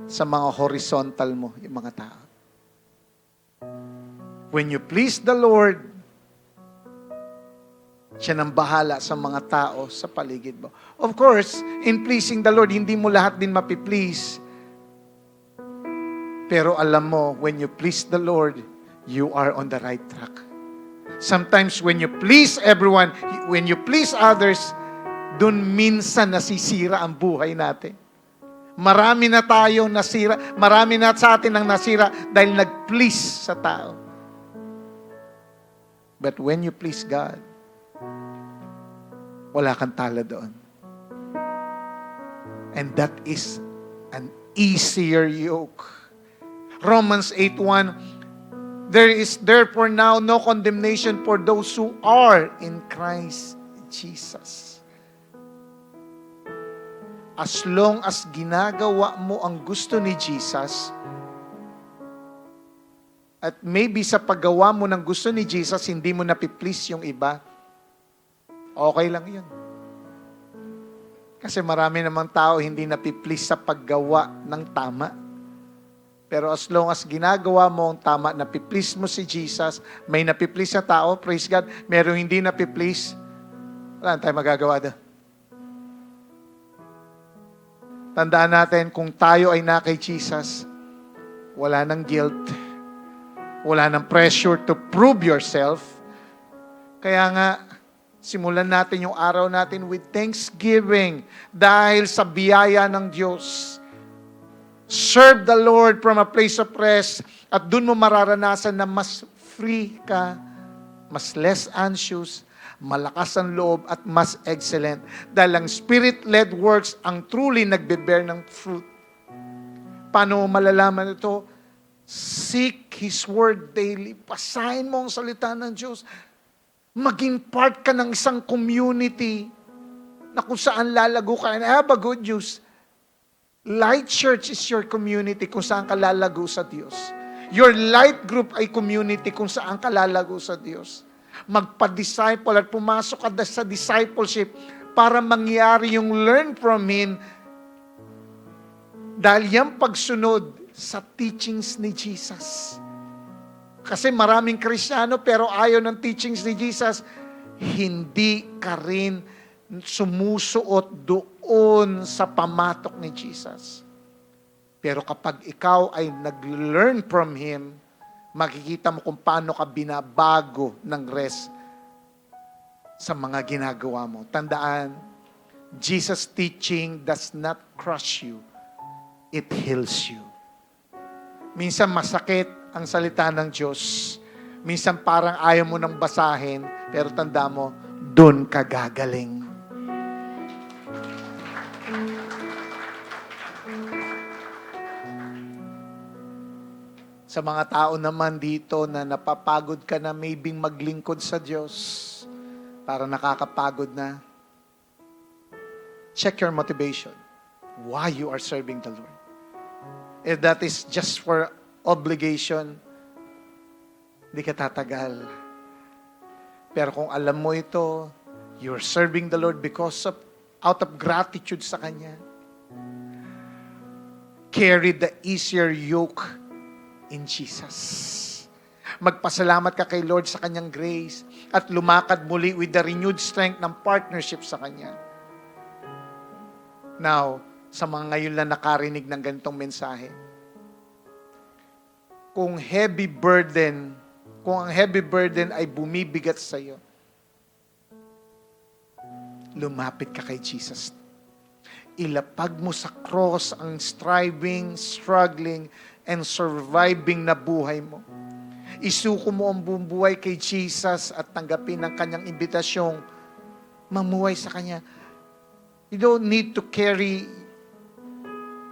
sa mga horizontal mo, yung mga tao. When you please the Lord, siya nang bahala sa mga tao sa paligid mo. Of course, in pleasing the Lord, hindi mo lahat din mapiplease. Pero alam mo, when you please the Lord, you are on the right track. Sometimes when you please everyone, when you please others, dun minsan nasisira ang buhay natin. Marami na tayong nasira, marami na sa atin ang nasira dahil nag-please sa tao. But when you please God, wala kang talo doon. And that is an easier yoke. Romans 8:1, there is therefore now no condemnation for those who are in Christ Jesus. As long as ginagawa mo ang gusto ni Jesus, at maybe sa paggawa mo ng gusto ni Jesus, hindi mo napiplease yung iba, okay lang yun. Kasi marami namang tao hindi napiplease sa paggawa ng tama. Pero as long as ginagawa mo ang tama, napiplease mo si Jesus, may napiplease na tao, praise God, merong hindi napiplease, wala tayong magagawa doon. Tandaan natin, kung tayo ay na kay Jesus, wala nang guilt, wala nang pressure to prove yourself. Kaya nga, simulan natin yung araw natin with thanksgiving dahil sa biyaya ng Diyos. Serve the Lord from a place of rest at dun mo mararanasan na mas free ka, mas less anxious, malakas ang loob at mas excellent. Dahil ang Spirit-led works ang truly nagbe-bear ng fruit. Paano mo malalaman ito? Seek His Word daily. Basahin mo ang salita ng Diyos. Maging part ka ng isang community na kung saan lalago ka. And I have a good news. Light Church is your community kung saan ka lalago sa Diyos. Your light group ay community kung saan ka lalago sa Diyos. Magpa-disciple at pumasok ka sa discipleship para mangyari yung learn from Him dahil yung pagsunod sa teachings ni Jesus. Kasi maraming Kristiyano pero ayaw ng teachings ni Jesus, hindi ka rin sumusuot doon sa pamatok ni Jesus. Pero kapag ikaw ay nag-learn from Him, makikita mo kung paano ka binabago ng rest sa mga ginagawa mo. Tandaan, Jesus' teaching does not crush you. It heals you. Minsan masakit ang salita ng Diyos. Minsan parang ayaw mo nang basahin, pero tanda mo, doon ka gagaling. Sa mga tao naman dito na napapagod ka na maybe maglingkod sa Diyos, para nakakapagod na, check your motivation. Why you are serving the Lord. If that is just for obligation, hindi ka tatagal. Pero kung alam mo ito, you're serving the Lord out of gratitude sa Kanya. Carry the easier yoke in Jesus. Magpasalamat ka kay Lord sa Kanyang grace at lumakad muli with the renewed strength ng partnership sa Kanya. Now, sa mga ngayon lang nakarinig ng ganitong mensahe, kung ang heavy burden ay bumibigat sa iyo, lumapit ka kay Jesus. Ilapag mo sa cross ang striving, struggling, and surviving na buhay mo. Isuko mo ang buong buhay kay Jesus at tanggapin ang Kanyang imbitasyong mamuhay sa Kanya. You don't need to carry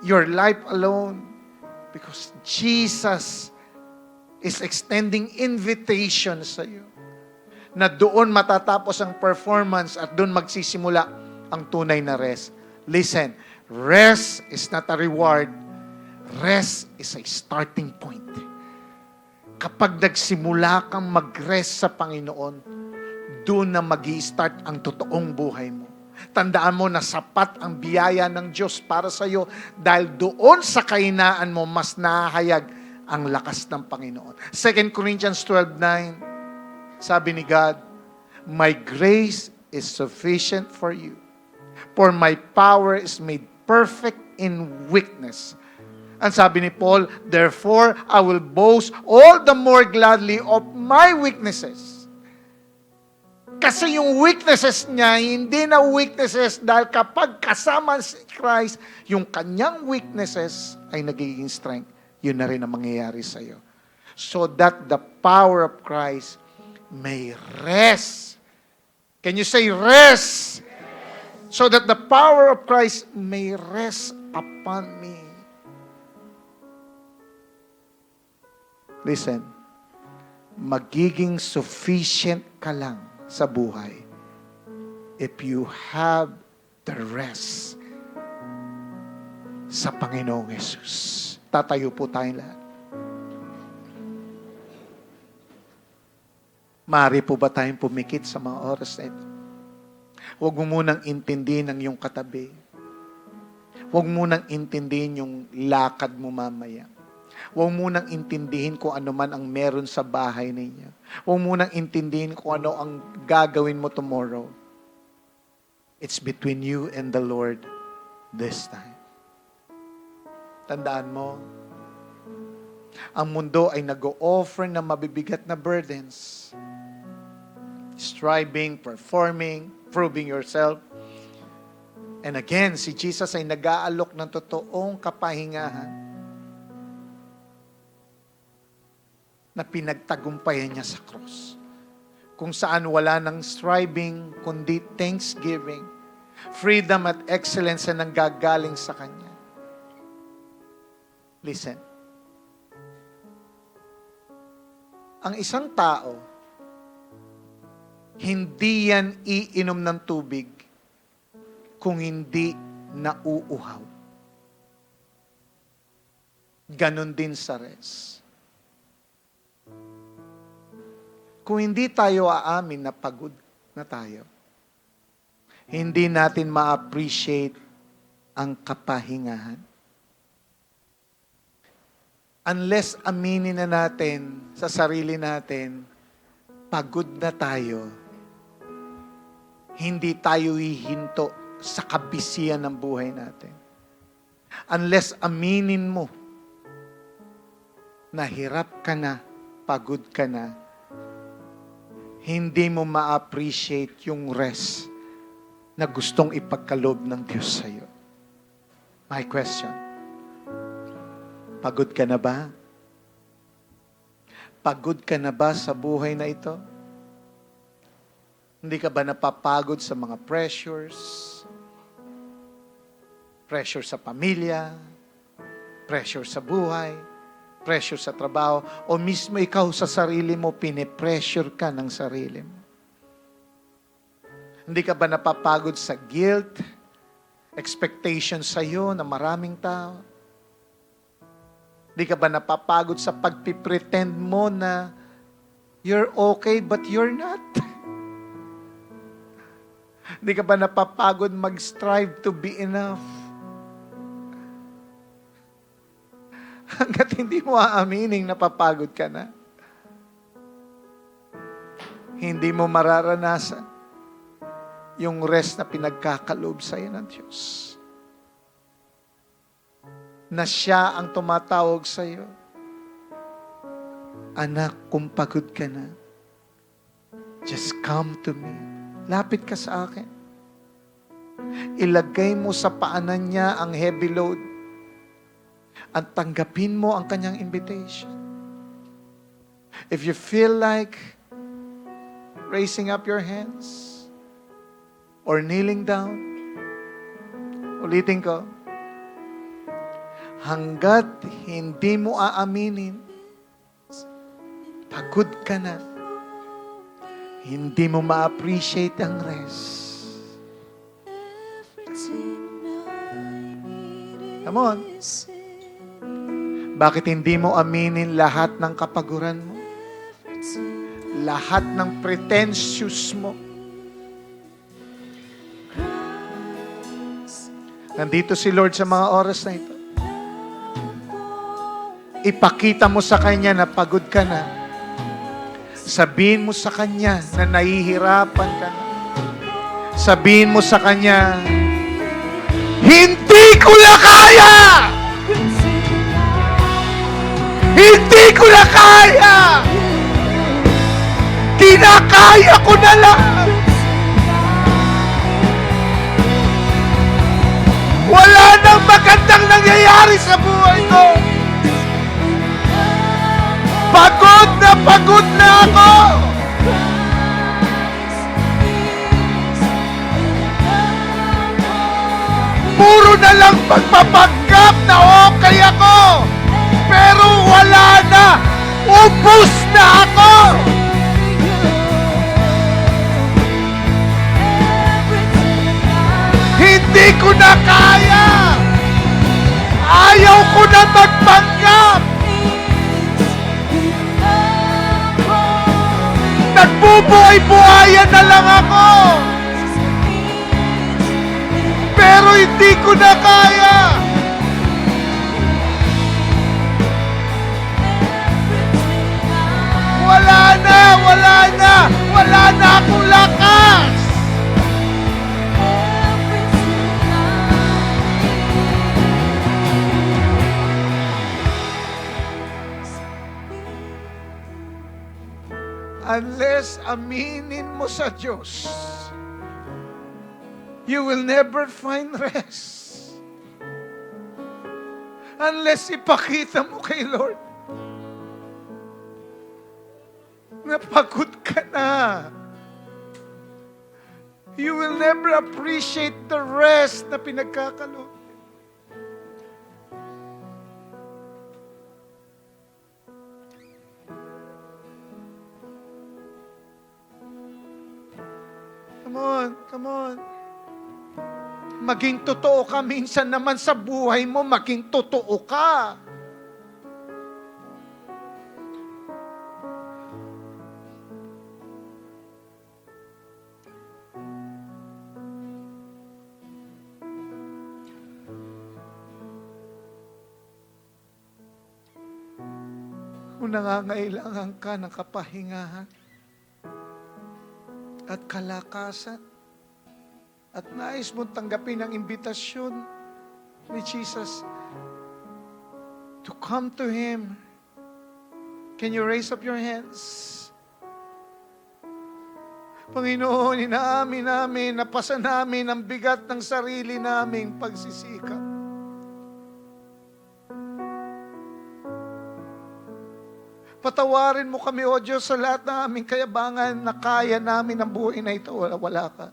your life alone because Jesus is extending invitation sa iyo na doon matatapos ang performance at doon magsisimula ang tunay na rest. Listen, rest is not a reward. Rest is a starting point. Kapag nagsimula kang mag-rest sa Panginoon, doon na mag-i-start ang totoong buhay mo. Tandaan mo na sapat ang biyaya ng Diyos para sa iyo dahil doon sa kahinaan mo mas nahahayag ang lakas ng Panginoon. 2 Corinthians 12:9, sabi ni God, "My grace is sufficient for you, for my power is made perfect in weakness." Ang sabi ni Paul, "Therefore, I will boast all the more gladly of my weaknesses." Kasi yung weaknesses niya, hindi na weaknesses dahil kapag kasama si Christ, yung kanyang weaknesses ay nagiging strength. Yun na rin ang mangyayari sa iyo. So that the power of Christ may rest. Can you say rest? So that the power of Christ may rest upon me. Listen, magiging sufficient ka lang sa buhay if you have the rest sa Panginoong Yesus. Tatayo po tayong lahat. Maaari po ba tayong pumikit sa mga oras na ito? Huwag mo munang intindihin ang iyong katabi. Huwag mo munang intindihin yung lakad mo mamaya. Huwag mo nang intindihin kung ano man ang meron sa bahay ninyo. Huwag mo nang intindihin kung ano ang gagawin mo tomorrow. It's between you and the Lord this time. Tandaan mo, ang mundo ay nag-o-offer ng mabibigat na burdens. Striving, performing, proving yourself. And again, si Jesus ay nag-aalok ng totoong kapahingahan na pinagtagumpayan niya sa cross. Kung saan wala ng striving, kundi thanksgiving, freedom at excellence na nanggagaling sa Kanya. Listen. Ang isang tao, hindi yan iinom ng tubig kung hindi nauuhaw. Ganon din sa rest. Kung hindi tayo aamin na pagod na tayo, hindi natin ma-appreciate ang kapahingahan. Unless aminin na natin sa sarili natin, pagod na tayo, hindi tayo hihinto sa kabisihan ng buhay natin. Unless aminin mo na hirap ka na, pagod ka na, hindi mo ma-appreciate yung rest na gustong ipagkaloob ng Diyos sa iyo. My question, pagod ka na ba? Pagod ka na ba sa buhay na ito? Hindi ka ba napapagod sa mga pressures? Pressure sa pamilya, pressure sa buhay, pressure sa trabaho, o mismo ikaw sa sarili mo, pinipressure ka ng sarili mo. Hindi ka ba napapagod sa guilt, expectation sa'yo na maraming tao? Di ka ba napapagod sa pagpipretend mo na you're okay but you're not? Di ka ba napapagod mag-strive to be enough? Hanggat hindi mo aaminin, napapagod ka na. Hindi mo mararanasan yung rest na pinagkakaloob sa'yo ng Diyos. Na siya ang tumatawag sa'yo. Anak, kung pagod ka na, just come to me. Lapit ka sa akin. Ilagay mo sa paanan niya ang heavy load at tanggapin mo ang kanyang invitation. If you feel like raising up your hands or kneeling down, ulitin ko, hanggat hindi mo aaminin, pagod ka na, hindi mo ma-appreciate ang rest. Come on. Bakit hindi mo aminin lahat ng kapaguran mo? Lahat ng pretentious mo? Nandito si Lord sa mga oras na ito. Ipakita mo sa Kanya na pagod ka na. Sabihin mo sa Kanya na nahihirapan ka na. Sabihin mo sa Kanya, hindi ko na kaya! Hindi ko na kaya! Kinakaya ko na lang! Wala nang magandang nangyayari sa buhay ko! Pagod na ako! Puro na lang pagpapanggap na okay ako! Pero wala na! Ubus na ako! Hindi ko na kaya! Ayaw ko na magpanggap! Nagbubuhay-buhayan na lang ako! Pero hindi ko na kaya! Wala na akong lakas! Unless aminin mo sa Diyos, you will never find rest. Unless ipakita mo kay Lord na pagod ka na. You will never appreciate the rest na pinagkakaloob. Come on. Maging totoo ka minsan naman sa buhay mo, maging totoo ka. Kung nangangailangan ka ng kapahingahan at kalakasan, at nais mong tanggapin ang imbitasyon ni Jesus to come to Him, can you raise up your hands? Panginoon, inaamin namin, napasa namin ang bigat ng sarili naming pagsisikap. Patawarin mo kami, O Diyos, sa lahat ng aming kayabangan na kaya namin ang buhay na ito. Wala ka.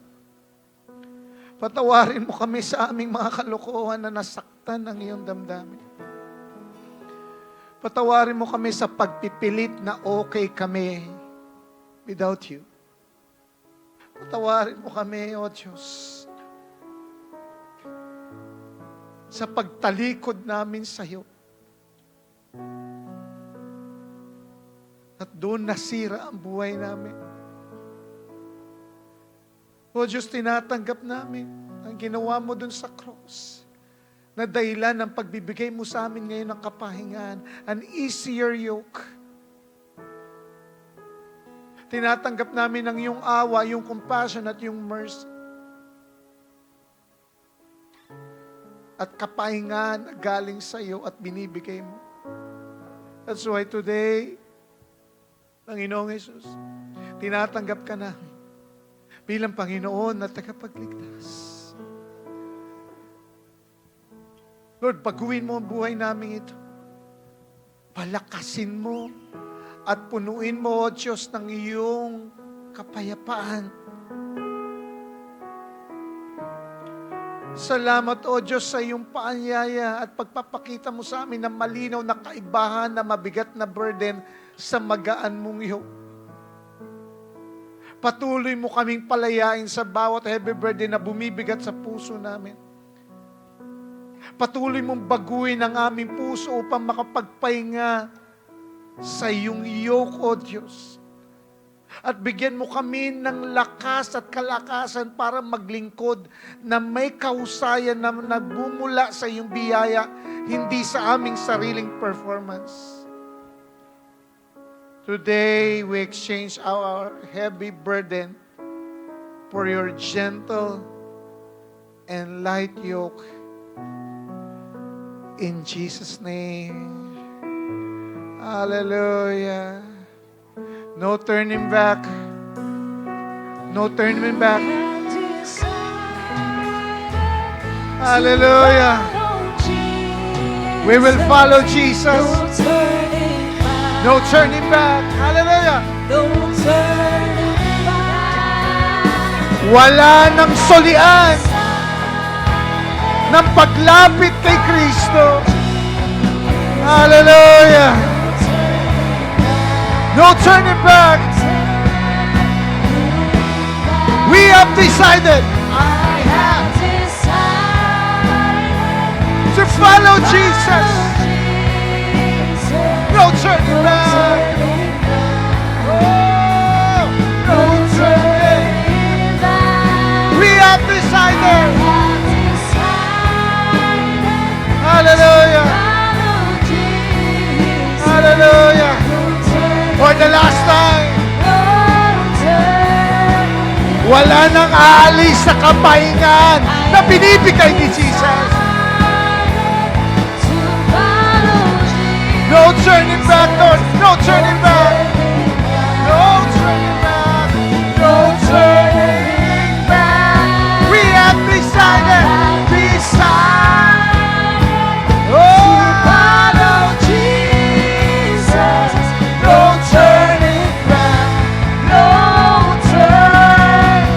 Patawarin mo kami sa aming mga kalokohan na nasaktan ng iyong damdamin. Patawarin mo kami sa pagpipilit na okay kami without you. Patawarin mo kami, O Diyos. sa pagtalikod namin sa iyo. At doon nasira ang buhay namin. O Diyos, tinatanggap namin ang ginawa mo doon sa cross na dahilan ng pagbibigay mo sa amin ngayon ng kapahingan, an easier yoke. Tinatanggap namin ang iyong awa, yung compassion at yung mercy. At kapahingan na galing sa iyo at binibigay mo. That's why today, Panginoong Jesus, tinatanggap ka namin bilang Panginoon at tagapagligtas. Lord, baguhin mo ang buhay namin ito. Palakasin mo at punuin mo, O Diyos, ng iyong kapayapaan. Salamat, O Diyos, sa iyong paanyaya at pagpapakita mo sa amin ng malinaw na kaibahan na mabigat na burden sa magaan mong iyo. Patuloy mo kaming palayain sa bawat heavy burden na bumibigat sa puso namin. Patuloy mong baguhin ang aming puso upang makapagpahinga sa iyong yoke, O Diyos. At bigyan mo kami ng lakas at kalakasan para maglingkod na may kahusayan na nagbumula sa iyong biyaya, hindi sa aming sariling performance. Today, we exchange our heavy burden for your gentle and light yoke. In Jesus' name. Hallelujah. No turning back. No turning back. Hallelujah. We will follow Jesus. No turning back. Hallelujah. Wala nang solian ng paglapit kay Kristo. Hallelujah. No turning back. We have decided to follow Jesus. No turning back. Oh, no turning back. We have decided. Hallelujah. Hallelujah. For the last time. Wala nang aalis sa kapahingan na binibigay ni Jesus. No turning back, Lord. No turning back. No turning back. No turning back. We have decided. Oh, follow Jesus. No turning back. No turning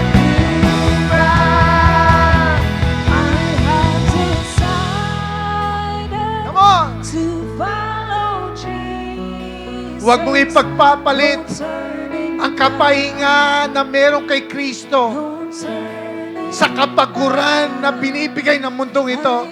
back. I have decided. Come on. To follow Jesus. Huwag mong ipagpapalit ang kapahinga na meron kay Kristo sa kapaguran na binibigay ng mundong ito.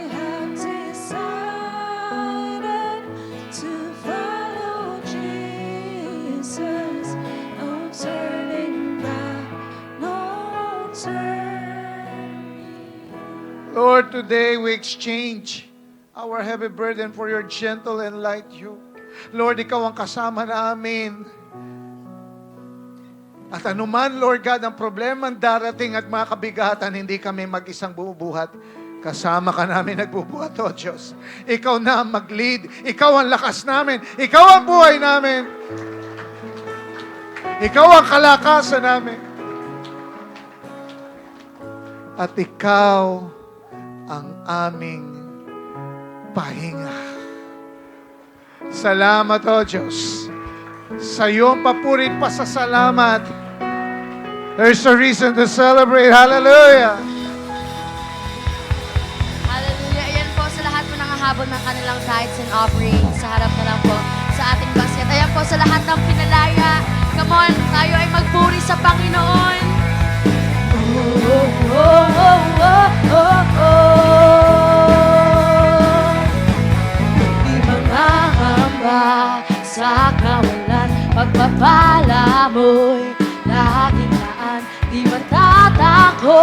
Lord, today we exchange our heavy burden for your gentle and light yoke. Lord, ikaw ang kasama namin. At anuman, Lord God, ang problema ang darating at mga kabigatan, hindi kami mag-isang bumubuhat. Kasama ka namin nagbubuhat, O Diyos. Ikaw na ang mag-lead. Ikaw ang lakas namin. Ikaw ang buhay namin. Ikaw ang kalakasan namin. At ikaw ang aming pahinga. Salamat, O Diyos. Sa iyong papurit pasasalamat. There's a reason to celebrate. Hallelujah. Hallelujah. Ayan po sa lahat po nangahabol ng kanilang tithes and offerings. Sa harap na lang po sa ating basket. Ayan po sa lahat ng pinalaya. Come on, tayo ay magpuri sa Panginoon. Oh, oh, oh, oh, oh, oh, oh.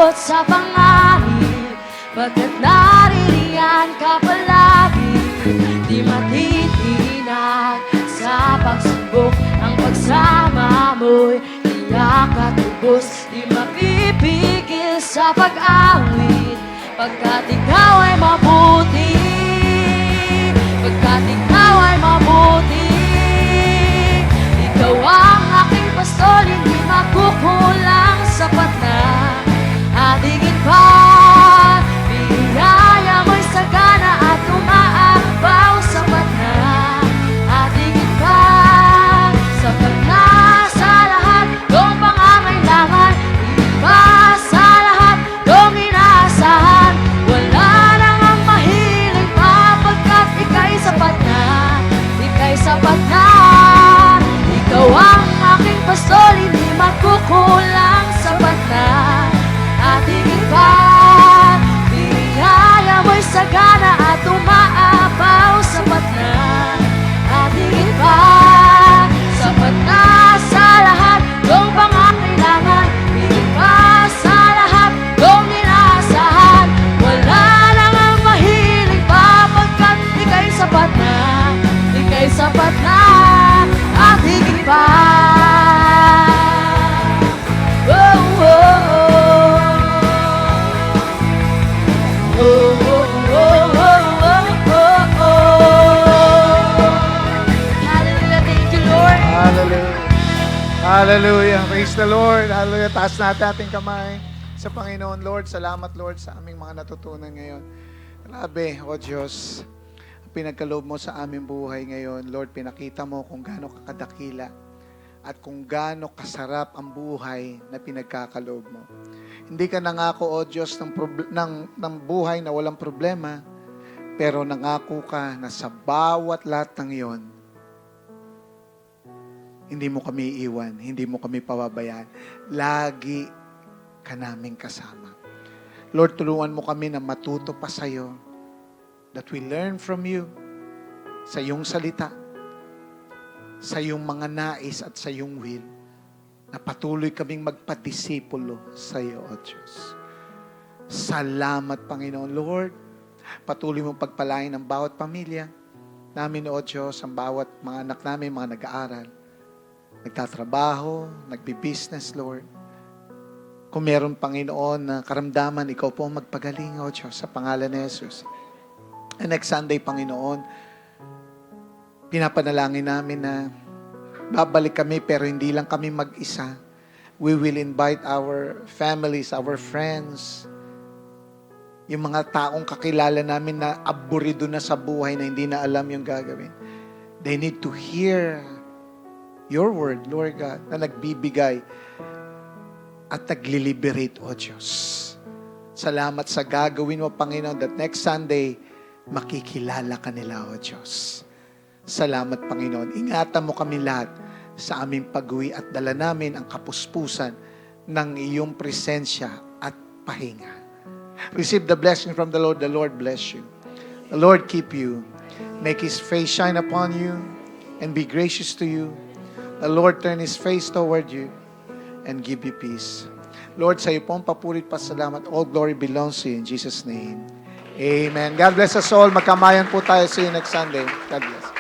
abot sa panganib, pagkat naririyan ka palagi. Di matitinag sa pagsubok, ang pagsama mo'y tiyak at ubos. Di mapipigil sa pag-awit, pagkat ikaw ay mabuti. Pagkat ikaw ay mabuti. Ikaw ang aking pastol, hindi makukulang, sapat na at higit pa. Biyaya mo'y sagana at umaabaw, sapat na at higit pa. Sapat na sa lahat kong pangangailangan, higit pa sa lahat kong inaasahan. Wala nang ang mahiling pa, pagkat ika'y sapat na, ika'y sapat na. Ikaw ang aking pastol, hindi makukulang, sapat na at higit pa. Biyaya mo'y sagana at umaabaw, sapat na at higit pa. Sapat na sa lahat kong pangangailangan, higit pa sa lahat kong inaasahan. Wala nang ang mahiling pa, pagkat ika'y sapat na, ika'y sapat na at higit pa. Oh, oh, oh. Oh, oh, oh, oh, oh, oh. Hallelujah, thank you, Lord. Hallelujah. Hallelujah. Praise the Lord. Hallelujah. Taas natin ating kamay sa Panginoon. Lord, salamat Lord sa aming mga natutunan ngayon. Grabe, O Diyos, pinagkaloob mo sa aming buhay ngayon. Lord, pinakita mo kung gaano kakadakila at kung gaano kasarap ang buhay na pinagkakaloob mo. Hindi ka nangako, O Diyos, ng buhay na walang problema, pero nangako ka na sa bawat lahat ng iyon, hindi mo kami iiwan, hindi mo kami pababayaan. Lagi ka naming kasama. Lord, tulungan mo kami na matuto pa sa iyo, that we learn from you, sa iyong salita, sa iyong mga nais at sa iyong will, na patuloy kaming magpadisipulo sa iyo, O Diyos. Salamat, Panginoon. Lord, patuloy mong pagpalain ang bawat pamilya namin, O Diyos, ang bawat mga anak namin, mga nag-aaral, nagtatrabaho, nagbi-business, Lord. Kung meron, Panginoon, na karamdaman, ikaw po ang magpagaling, O Diyos, sa pangalan ni Jesus. And next Sunday, Panginoon, pinapanalangin namin na babalik kami pero hindi lang kami mag-isa. We will invite our families, our friends, yung mga taong kakilala namin na aburido na sa buhay na hindi na alam yung gagawin. They need to hear your word, Lord God, na nagbibigay at nagliliberate, O Diyos. Salamat sa gagawin mo, Panginoon, that next Sunday, makikilala ka nila, O Diyos. Salamat, Panginoon. Ingatan mo kami lahat sa aming pag-uwi at dala namin ang kapuspusan ng iyong presensya at pahinga. Receive the blessing from the Lord. The Lord bless you. The Lord keep you. Make His face shine upon you and be gracious to you. The Lord turn His face toward you and give you peace. Lord, sa iyo pong papurit pasalamat. All glory belongs to you in Jesus' name. Amen. God bless us all. Magkamayan po tayo. See you next Sunday. God bless.